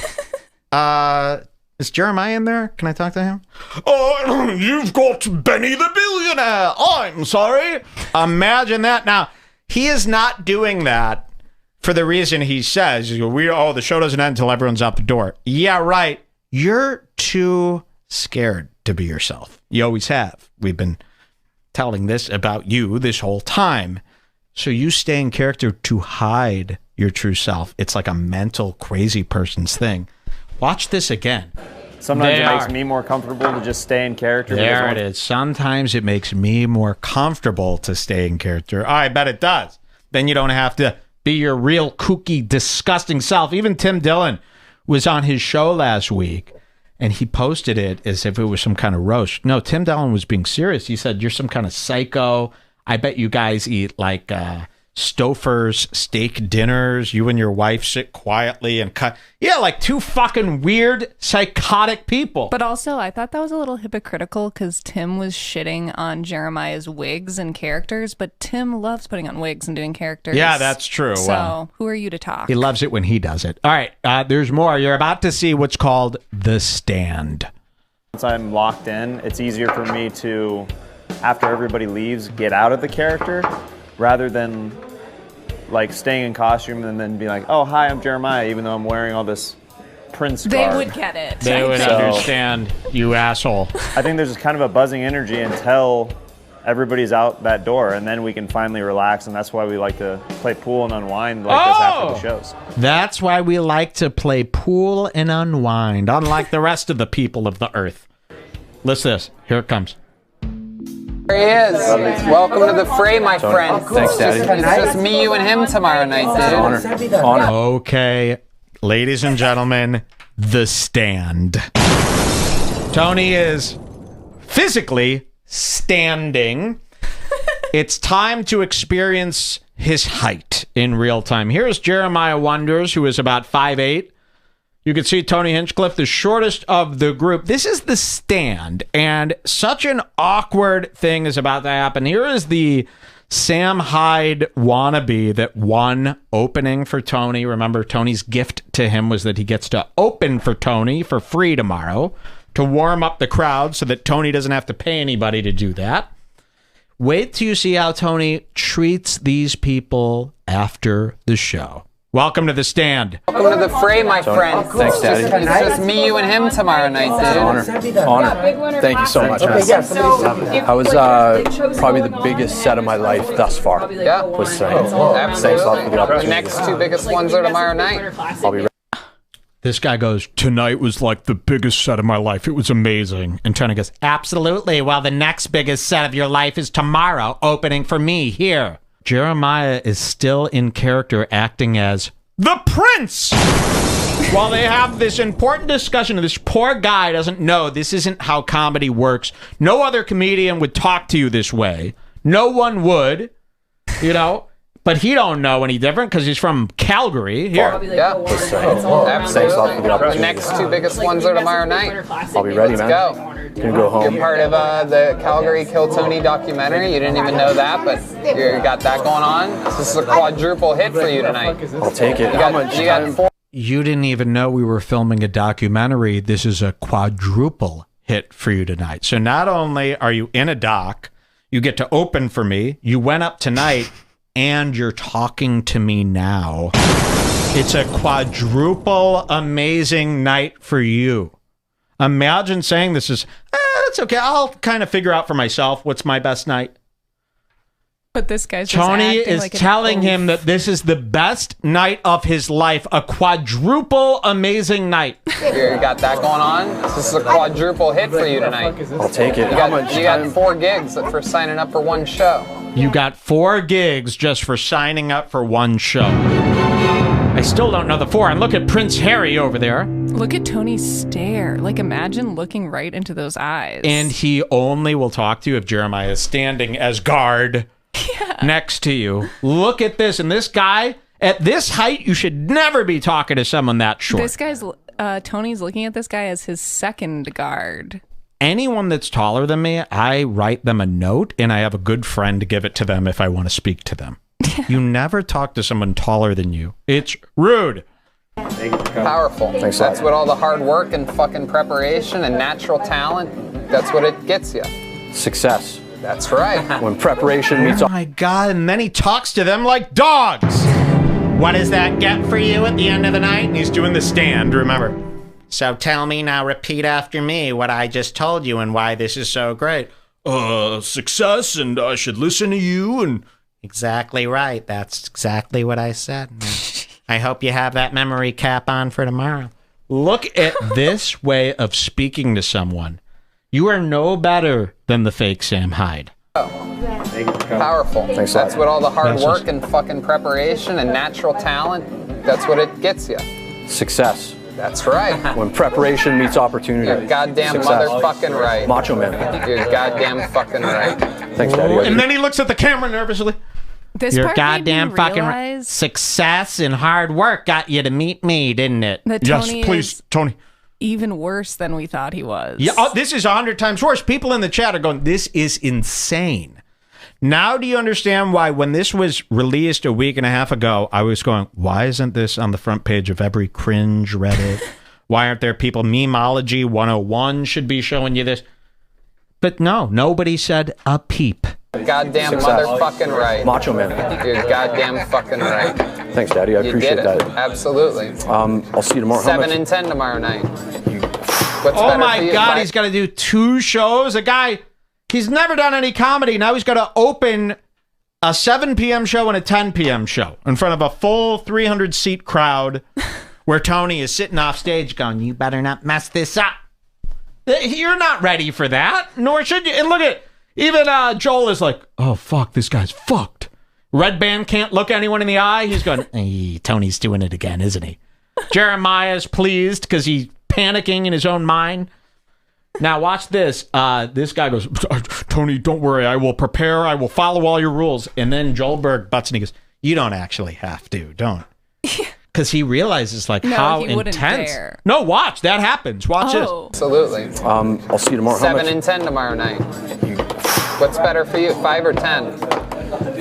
Speaker 1: is Jeremiah in there? Can I talk to him? Oh, you've got Benny the billionaire. I'm sorry. Imagine that. Now, he is not doing that for the reason he says. The show doesn't end until everyone's out the door. Yeah, right. You're too scared to be yourself. You always have. We've been telling this about you this whole time. So you stay in character to hide your true self. It's like a mental crazy person's thing. Watch this again.
Speaker 6: Sometimes it makes me more comfortable to just stay in character.
Speaker 1: There it is. Sometimes it makes me more comfortable to stay in character. I bet it does. Then you don't have to be your real kooky, disgusting self. Even Tim Dillon was on his show last week, and he posted it as if it was some kind of roast. No, Tim Dillon was being serious. He said, you're some kind of psycho. I bet you guys eat like Stouffer's steak dinners. You and your wife sit quietly and cut. Yeah, like two fucking weird, psychotic people.
Speaker 4: But also, I thought that was a little hypocritical because Tim was shitting on Jeremiah's wigs and characters, but Tim loves putting on wigs and doing characters.
Speaker 1: Yeah, that's true.
Speaker 4: So, who are you to talk?
Speaker 1: He loves it when he does it. All right, there's more. You're about to see what's called The Stand.
Speaker 6: Once I'm locked in, it's easier for me to, after everybody leaves, get out of the character rather than like staying in costume and then be like, oh, hi, I'm Jeremiah, even though I'm wearing all this Prince garb.
Speaker 4: They would get it.
Speaker 1: They would understand, you asshole.
Speaker 6: I think there's kind of a buzzing energy until everybody's out that door, and then we can finally relax, and that's why we like to play pool and unwind like this after the shows.
Speaker 1: That's why we like to play pool and unwind, unlike the rest of the people of the earth. Listen to this. Here it comes.
Speaker 2: There he is. Welcome to the fray, my friend.
Speaker 8: Thanks, Daddy.
Speaker 2: It's just me, you, and him tomorrow night, dude.
Speaker 8: Honor.
Speaker 1: Okay, ladies and gentlemen, the stand. Tony is physically standing. It's time to experience his height in real time. Here's Jeremiah Wonders, who is about 5'8". You can see Tony Hinchcliffe, the shortest of the group. This is the stand, and such an awkward thing is about to happen. Here is the Sam Hyde wannabe that won opening for Tony. Remember, Tony's gift to him was that he gets to open for Tony for free tomorrow to warm up the crowd so that Tony doesn't have to pay anybody to do that. Wait till you see how Tony treats these people after the show. Welcome to the stand.
Speaker 2: Welcome to the fray, my friend.
Speaker 8: Thanks, Daddy.
Speaker 2: It's just me, you, and him tomorrow night, dude.
Speaker 8: Honor. Thank you so much, man. I was probably the biggest set of my life thus far.
Speaker 2: Yeah.
Speaker 8: Was
Speaker 2: Absolutely.
Speaker 8: thanks a lot for the
Speaker 2: The
Speaker 8: opportunity.
Speaker 2: next two biggest ones are tomorrow night.
Speaker 8: I'll be ready.
Speaker 1: This guy goes, tonight was like the biggest set of my life. It was amazing. And Tony goes, absolutely. Well, the next biggest set of your life is tomorrow, opening for me here. Jeremiah is still in character acting as the prince while they have this important discussion. This poor guy doesn't know this isn't how comedy works. No other comedian would talk to you this way. No one would, you know. But he don't know any different because he's from Calgary. Here.
Speaker 2: Yeah.
Speaker 8: Thanks a lot for the
Speaker 2: The
Speaker 8: opportunity.
Speaker 2: next two biggest ones are tomorrow night.
Speaker 8: I'll be ready, man.
Speaker 2: Let's go.
Speaker 8: Gonna go home.
Speaker 2: You're part of the Calgary Kill Tony documentary. You didn't even know that, but you got that going on. This is a quadruple hit for you tonight.
Speaker 8: I'll take it.
Speaker 2: You got four.
Speaker 1: You didn't even know we were filming a documentary. This is a quadruple hit for you tonight. So not only are you in a doc, you get to open for me. You went up tonight, and you're talking to me now. It's a quadruple amazing night for you. Imagine saying this is, it's okay. I'll kind of figure out for myself what's my best night.
Speaker 4: But this guy's just
Speaker 1: Tony
Speaker 4: acting
Speaker 1: is
Speaker 4: like
Speaker 1: telling him that this is the best night of his life, a quadruple amazing night.
Speaker 2: You got that going on. This is a quadruple hit for you tonight.
Speaker 8: I'll take it.
Speaker 2: You got 4 gigs for signing up for one show.
Speaker 1: You got 4 gigs just for signing up for one show. I still don't know the 4. And look at Prince Harry over there.
Speaker 4: Look at Tony's stare. Like, imagine looking right into those eyes.
Speaker 1: And he only will talk to you if Jeremiah is standing as guard next to you. Look at this. And this guy, at this height, you should never be talking to someone that short.
Speaker 4: This guy's, Tony's looking at this guy as his second guard.
Speaker 1: Anyone that's taller than me, I write them a note, and I have a good friend to give it to them if I want to speak to them. You never talk to someone taller than you. It's rude.
Speaker 2: Powerful.
Speaker 8: Thanks,
Speaker 2: That's what all the hard work and fucking preparation and natural talent, that's what it gets you.
Speaker 8: Success.
Speaker 2: That's right.
Speaker 8: When preparation meets
Speaker 1: Oh my God, and then he talks to them like dogs. What does that get for you at the end of the night? And he's doing the stand, remember. So tell me now, repeat after me what I just told you and why this is so great. Success, and I should listen to you, and... Exactly right. That's exactly what I said. I hope you have that memory cap on for tomorrow. Look at this way of speaking to someone. You are no better than the fake Sam Hyde.
Speaker 2: Powerful.
Speaker 8: Thanks,
Speaker 2: That's what all the hard
Speaker 1: That's
Speaker 2: work
Speaker 1: just-
Speaker 2: and fucking preparation and natural talent, that's what it gets you.
Speaker 8: Success.
Speaker 2: That's right.
Speaker 8: When preparation meets opportunity.
Speaker 2: You're goddamn
Speaker 8: Success.
Speaker 2: motherfucking right.
Speaker 8: Macho man.
Speaker 2: You're goddamn fucking right.
Speaker 8: Thanks, Daddy.
Speaker 1: And then he looks at the camera nervously.
Speaker 4: This
Speaker 1: Your
Speaker 4: part
Speaker 1: goddamn
Speaker 4: made me
Speaker 1: fucking
Speaker 4: realize
Speaker 1: success and hard work got you to meet me, didn't it?
Speaker 4: that Tony is
Speaker 1: Tony.
Speaker 4: even worse than we thought he was.
Speaker 1: Yeah, this is 100 times worse. People in the chat are going, this is insane. Now do you understand why when this was released a week and a half ago, I was going, why isn't this on the front page of every cringe Reddit? Why aren't there people? Memeology 101 should be showing you this. But no, nobody said a peep.
Speaker 2: Goddamn
Speaker 8: Success.
Speaker 2: motherfucking right.
Speaker 8: Macho man.
Speaker 2: You're goddamn fucking right.
Speaker 8: Thanks, Daddy. I
Speaker 2: You
Speaker 8: appreciate
Speaker 2: did it.
Speaker 8: that.
Speaker 2: Absolutely.
Speaker 8: I'll see you tomorrow. How
Speaker 2: 7
Speaker 8: much-
Speaker 2: and 10 tomorrow night. What's
Speaker 1: Oh
Speaker 2: better
Speaker 1: my
Speaker 2: for you?
Speaker 1: God,
Speaker 2: Five-
Speaker 1: he's got to do 2 shows. A guy, He's never done any comedy. Now he's got to open a 7 p.m. show and a 10 p.m. show in front of a full 300-seat crowd where Tony is sitting off stage going, you better not mess this up. You're not ready for that, nor should you. And look at, even Joel is like, oh, fuck, this guy's fucked. Red Band can't look anyone in the eye. He's going, hey, Tony's doing it again, isn't he? Jeremiah's pleased because he's panicking in his own mind. Now watch this. This guy goes, Tony, don't worry. I will prepare. I will follow all your rules. And then Joel Berg butts and he goes, you don't actually have to. Don't. Because he realizes like how intense. Dare. No, watch. That happens. Watch this.
Speaker 2: Absolutely.
Speaker 8: I'll see you tomorrow.
Speaker 2: 7 and 10 tomorrow night. What's better for you, 5 or 10?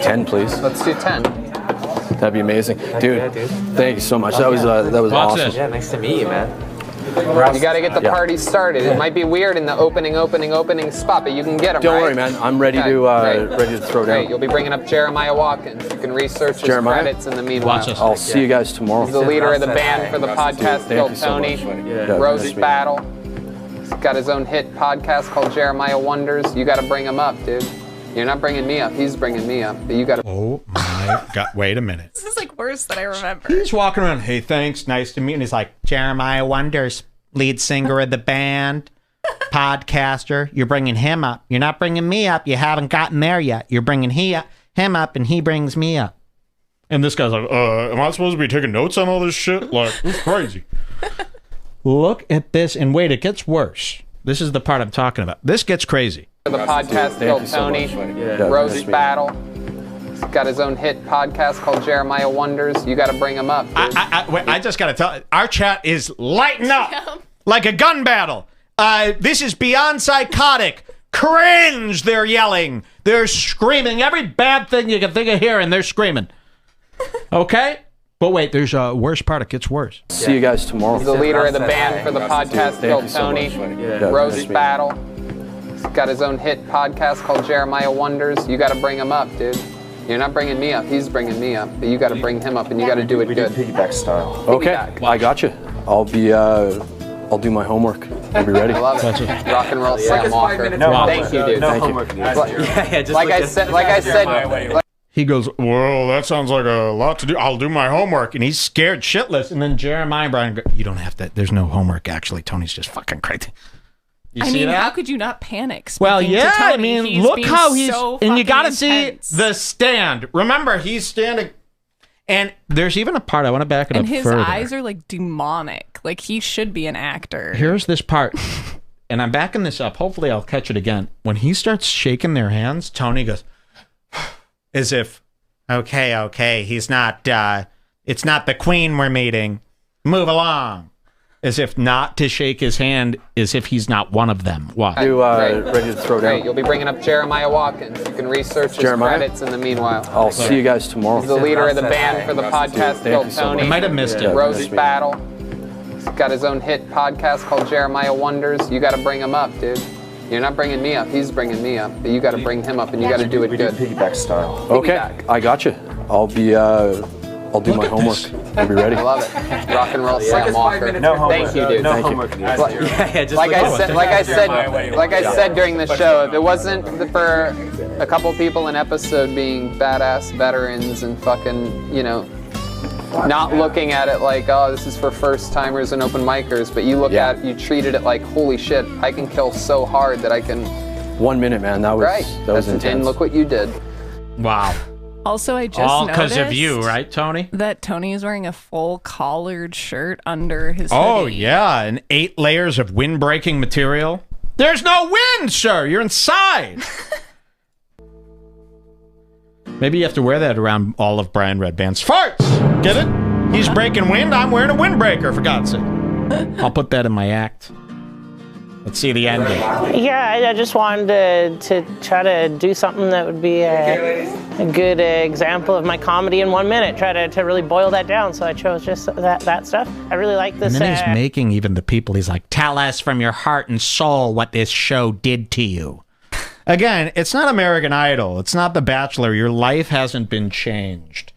Speaker 8: 10, please.
Speaker 2: Let's do 10.
Speaker 8: That'd be amazing, dude. Thank you so much. That was awesome.
Speaker 2: This. Yeah, nice to meet you, man. You got to get the party started. It might be weird in the opening spot, but you can get them.
Speaker 8: Don't worry, man. I'm ready to throw down.
Speaker 2: You'll be bringing up Jeremiah Watkins. You can research his credits in the meanwhile.
Speaker 8: I'll see you guys tomorrow.
Speaker 2: He's the leader of the band for the podcast Kill Tony. Roast Battle. He's got his own hit podcast called Jeremiah Wonders. You got to bring him up, dude. You're not bringing me up. He's bringing me up. But you got to.
Speaker 1: Oh my God! Wait a minute.
Speaker 4: This is like worse than I remember.
Speaker 1: He's walking around. Hey, thanks. Nice to meet. And he's like Jeremiah Wonders, lead singer of the band, podcaster. You're bringing him up. You're not bringing me up. You haven't gotten there yet. You're bringing him up, and he brings me up. And this guy's like, am I supposed to be taking notes on all this shit? Like, it's crazy. Look at this, and wait, it gets worse. This is the part I'm talking about. This gets crazy.
Speaker 2: The podcast Kill Tony, Roast Battle. He's got his own hit podcast called Jeremiah Wonders. You got to bring him up.
Speaker 1: I just got to tell you, our chat is lighting up like a gun battle. This is beyond psychotic. Cringe, they're yelling. They're screaming. Every bad thing you can think of hearing, they're screaming. Okay? But wait, there's a worse part. It gets worse.
Speaker 8: See you guys tomorrow.
Speaker 2: He's the leader of the band for the podcast Kill Tony, Roast Battle. He's got his own hit podcast called Jeremiah Wonders. You got to bring him up, dude. You're not bringing me up. He's bringing me up. But you got to bring him up, and you got to do it good.
Speaker 6: Piggyback style.
Speaker 8: Okay, I got you. I'll do my homework. I'll be ready.
Speaker 2: I love it. Rock and roll Sam Walker. Thank you, dude.
Speaker 6: No homework.
Speaker 2: Like I said.
Speaker 1: He goes, well, that sounds like a lot to do. I'll do my homework. And he's scared shitless. And then Jeremiah and Brian go, you don't have to. There's no homework, actually. Tony's just fucking crazy.
Speaker 4: I mean, how could you not panic?
Speaker 1: Well, yeah, I mean, look how he's... So and you got to see the stand. Remember, he's standing... And there's even a part, I want to back it up further.
Speaker 4: And his eyes are, like, demonic. Like, he should be an actor.
Speaker 1: Here's this part. And I'm backing this up. Hopefully I'll catch it again. When he starts shaking their hands, Tony goes... As if, okay, he's not, it's not the Queen we're meeting. Move along. As if not to shake his hand, as if he's not one of them. Why?
Speaker 8: You ready to throw down?
Speaker 2: You'll be bringing up Jeremiah Watkins. You can research his credits in the meanwhile.
Speaker 8: I'll see you guys tomorrow.
Speaker 2: He's the leader of the band for the podcast Kill Tony.
Speaker 1: I might have missed it.
Speaker 2: Roast Battle. He's got his own hit podcast called Jeremiah Wonders. You got to bring him up, dude. You're not bringing me up. He's bringing me up. But you got to bring him up, and you got to do it good.
Speaker 6: Piggyback style.
Speaker 8: Okay, I got you. I'll do my homework. I'll be ready.
Speaker 2: I love it. Rock and roll Sam Walker.
Speaker 6: No homework.
Speaker 2: Thank you, dude.
Speaker 6: No homework.
Speaker 2: Like I said during the show, if it wasn't for a couple people an episode being badass veterans and fucking, not looking at it like, oh, this is for first timers and open micers, but you treated it like, holy shit, I can kill so hard that I can.
Speaker 8: 1 minute, man. That was intense.
Speaker 2: And look what you did.
Speaker 1: Wow.
Speaker 4: Also, I just
Speaker 1: all because of you, right, Tony?
Speaker 4: That Tony is wearing a full collared shirt under his hoodie.
Speaker 1: Oh, yeah, and 8 layers of wind-breaking material. There's no wind, sir. You're inside. Maybe you have to wear that around all of Brian Redband's farts. Get it? He's breaking wind. I'm wearing a windbreaker, for God's sake. I'll put that in my act. Let's see the ending.
Speaker 9: Yeah, I just wanted to try to do something that would be a good example of my comedy in 1 minute. Try to really boil that down. So I chose just that stuff. I really like this.
Speaker 1: And then he's making even the people. He's like, tell us from your heart and soul what this show did to you. Again, it's not American Idol. It's not The Bachelor. Your life hasn't been changed.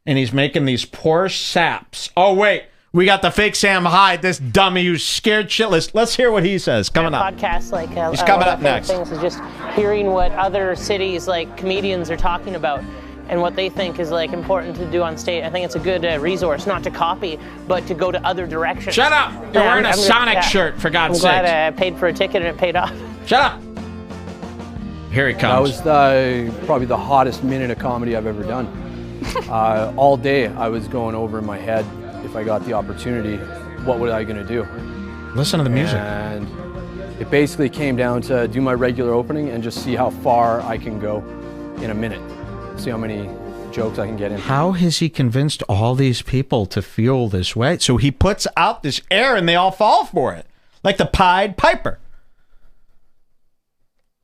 Speaker 1: And he's making these poor saps. Oh, wait. We got the fake Sam Hyde, this dummy who's scared shitless. Let's hear what he says. Coming up.
Speaker 9: Podcasts like
Speaker 1: he's coming up next.
Speaker 9: Things is just hearing what other cities like comedians are talking about and what they think is like important to do on stage. I think it's a good resource, not to copy, but to go to other directions.
Speaker 1: Shut up! You're wearing a Sonic shirt, for God's sake.
Speaker 9: I'm glad I paid for a ticket and it paid off.
Speaker 1: Shut up! Here he comes.
Speaker 8: That was probably the hottest minute of comedy I've ever done. All day I was going over in my head, if I got the opportunity, what was I going to do?
Speaker 1: Listen to the music.
Speaker 8: And it basically came down to do my regular opening and just see how far I can go in a minute. See how many jokes I can get in.
Speaker 1: How has he convinced all these people to feel this way? So he puts out this air and they all fall for it. Like the Pied Piper.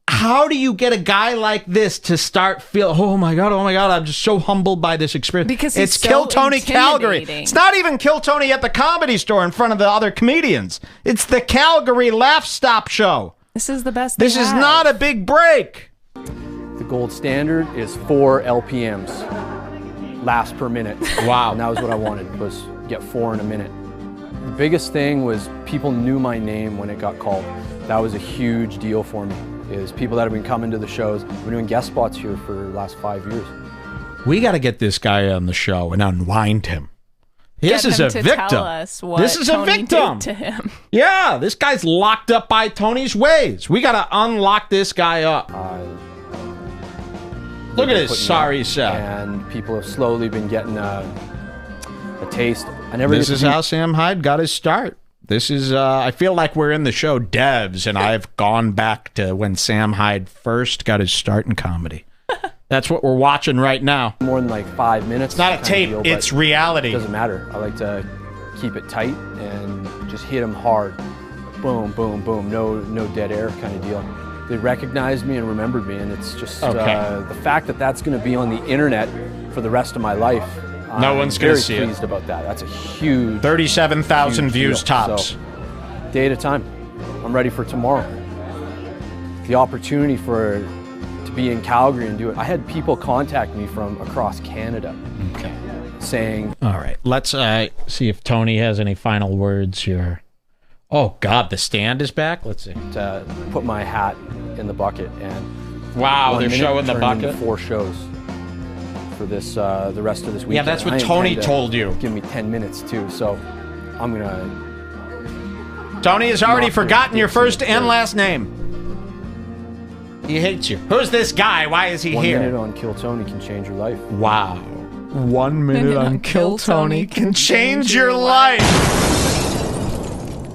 Speaker 1: How do you get a guy like this to start feeling, oh my God, I'm just so humbled by this experience.
Speaker 4: Because
Speaker 1: it's
Speaker 4: so
Speaker 1: Kill Tony Calgary.
Speaker 4: intimidating.
Speaker 1: It's not even Kill Tony at the Comedy Store in front of the other comedians. It's the Calgary Laugh Stop Show.
Speaker 4: This is the best.
Speaker 1: This is not a big break.
Speaker 8: The gold standard is 4 LPMs, laughs per minute.
Speaker 1: Wow.
Speaker 8: And that was what I wanted, was get 4 in a minute. The biggest thing was people knew my name when it got called. That was a huge deal for me. Is people that have been coming to the shows. I've been doing guest spots here for the last 5 years.
Speaker 1: We got to get this guy on the show and unwind him. This is a victim. This is a victim.
Speaker 4: To him.
Speaker 1: Yeah, this guy's locked up by Tony's ways. We got to unlock this guy up. Look at his sorry self.
Speaker 8: And people have slowly been getting a taste.
Speaker 1: This is how Sam Hyde got his start. This is, I feel like we're in the show Devs, and I've gone back to when Sam Hyde first got his start in comedy. That's what we're watching right now.
Speaker 8: More than like 5 minutes.
Speaker 1: It's not a tape, it's reality.
Speaker 8: It doesn't matter. I like to keep it tight and just hit them hard. Boom, boom, boom. No dead air kind of deal. They recognized me and remembered me, and it's just the fact that that's going to be on the internet for the rest of my life.
Speaker 1: No one's going to see it.
Speaker 8: I'm very pleased about that. That's a huge
Speaker 1: 37,000 views tops.
Speaker 8: So, day at a time. I'm ready for tomorrow. The opportunity to be in Calgary and do it. I had people contact me from across Canada.
Speaker 1: Okay.
Speaker 8: Saying,
Speaker 1: all right, let's see if Tony has any final words here. Oh God, the stand is back. Let's see.
Speaker 8: To put my hat in the bucket, and
Speaker 1: wow, they're showing the bucket.
Speaker 8: 4 shows for this the rest of this week.
Speaker 1: Yeah, that's what Tony told you.
Speaker 8: Give me 10 minutes too, so I'm gonna.
Speaker 1: Tony has already forgotten your first and last name. He hates you. Who's this guy? Why is he here?
Speaker 8: 1 minute on Kill Tony can change your life.
Speaker 1: Wow. 1 minute on Kill Tony can change your life.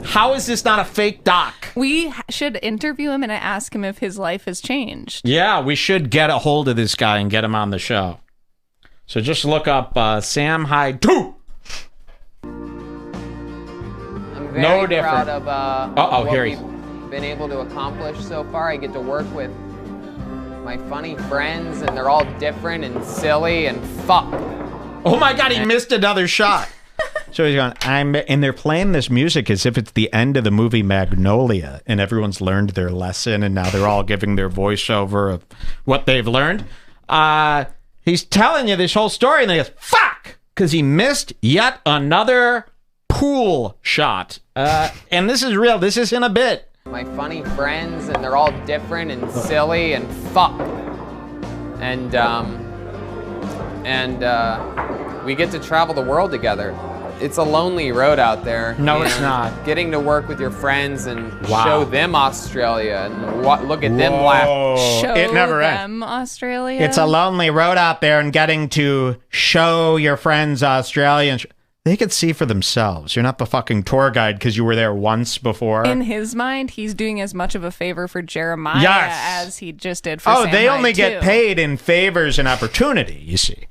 Speaker 1: How is this not a fake doc?
Speaker 4: We should interview him and ask him if his life has changed.
Speaker 1: Yeah, we should get a hold of this guy and get him on the show. So just look up Sam Hyde 2.
Speaker 2: I'm very proud of what we've been able to accomplish so far. I get to work with my funny friends, and they're all different and silly and fuck.
Speaker 1: Oh my God, he missed another shot. So he's going, and they're playing this music as if it's the end of the movie Magnolia, and everyone's learned their lesson, and now they're all giving their voiceover of what they've learned. He's telling you this whole story, and then he goes, fuck, because he missed yet another pool shot. And this is real. This isn't a bit.
Speaker 2: My funny friends, and they're all different and silly and fuck. And we get to travel the world together. It's a lonely road out there.
Speaker 1: No, it's not.
Speaker 2: Getting to work with your friends and show them Australia and look at them laugh.
Speaker 4: Show
Speaker 1: it never
Speaker 4: them Australia?
Speaker 1: It's a lonely road out there, and getting to show your friends Australia. They could see for themselves. You're not the fucking tour guide because you were there once before.
Speaker 4: In his mind, he's doing as much of a favor for Jeremiah as he just did for Sam
Speaker 1: they
Speaker 4: Hyde
Speaker 1: only
Speaker 4: too.
Speaker 1: get paid in favors and opportunity, you see.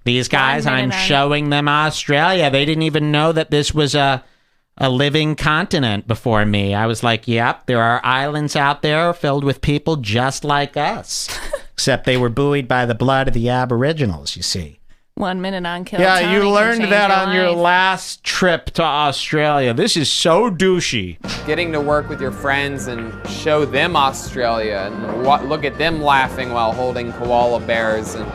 Speaker 1: These guys, I'm showing them Australia. They didn't even know that this was a living continent before me. I was like, yep, there are islands out there filled with people just like us. Except they were buoyed by the blood of the Aboriginals, you see.
Speaker 4: 1 minute on Kill Tony.
Speaker 1: Yeah, you learned that on your last trip to Australia. This is so douchey.
Speaker 2: Getting to work with your friends and show them Australia and look at them laughing while holding koala bears and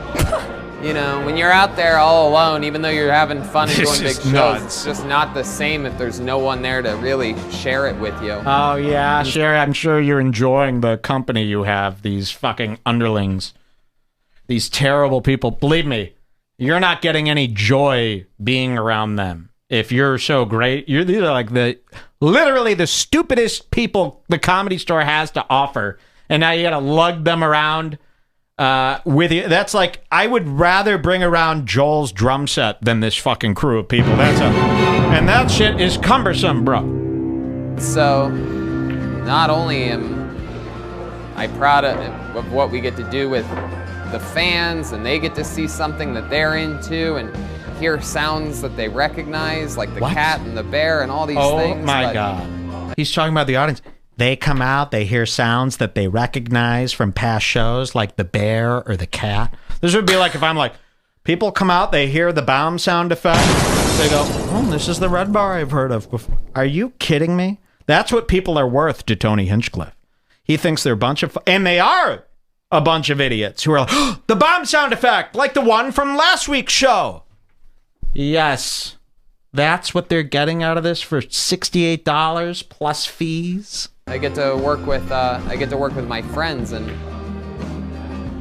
Speaker 2: You know, when you're out there all alone, even though you're having fun and going to big shows,
Speaker 1: nuts.
Speaker 2: it's just not the same if there's no one there to really share it with you.
Speaker 1: Oh, yeah, Sherry, I'm sure you're enjoying the company you have, these fucking underlings. These terrible people. Believe me, you're not getting any joy being around them. If you're so great, these are like literally the stupidest people the Comedy Store has to offer. And now you got to lug them around with you. That's like, I would rather bring around Joel's drum set than this fucking crew of people. And that shit is cumbersome, bro.
Speaker 2: So, not only am I proud of what we get to do with the fans, and they get to see something that they're into and hear sounds that they recognize, like the cat and the bear and all these things.
Speaker 1: Oh my God. He's talking about the audience. They come out, they hear sounds that they recognize from past shows, like the bear or the cat. This would be like if I'm like, people come out, they hear the bomb sound effect, they go, oh, this is the Red Bar I've heard of before. Are you kidding me? That's what people are worth to Tony Hinchcliffe. He thinks they're a bunch of, and they are a bunch of idiots who are like, oh, the bomb sound effect, like the one from last week's show. Yes, that's what they're getting out of this for $68 plus fees.
Speaker 2: I get to work with my friends, and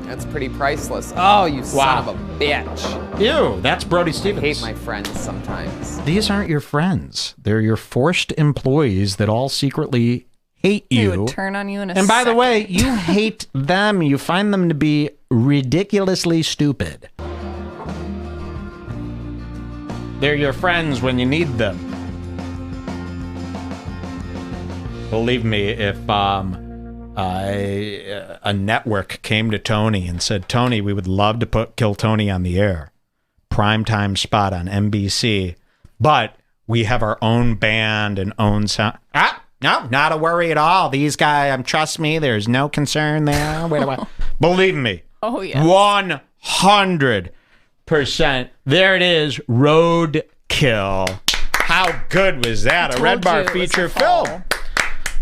Speaker 2: that's pretty priceless. Oh, you son of a bitch!
Speaker 1: Ew, that's Brody Stevens.
Speaker 2: I hate my friends sometimes.
Speaker 1: These aren't your friends; they're your forced employees that all secretly hate you.
Speaker 4: They would turn on you in a
Speaker 1: And by the
Speaker 4: second.
Speaker 1: way, you hate them. You find them to be ridiculously stupid. They're your friends when you need them. Believe me, if a network came to Tony and said, Tony, we would love to kill Tony on the air, primetime spot on NBC, but we have our own band and own sound. No, not a worry at all. These guys, trust me, there's no concern there. Believe me.
Speaker 4: Oh, yeah.
Speaker 1: 100%. There it is, Roadkill. How good was that? A Red Bar feature film.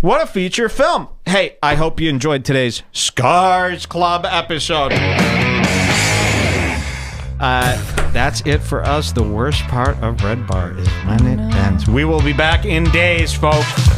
Speaker 1: What a feature film. Hey, I hope you enjoyed today's Scars Club episode. That's it for us. The worst part of Red Bar is when it ends. We will be back in days, folks.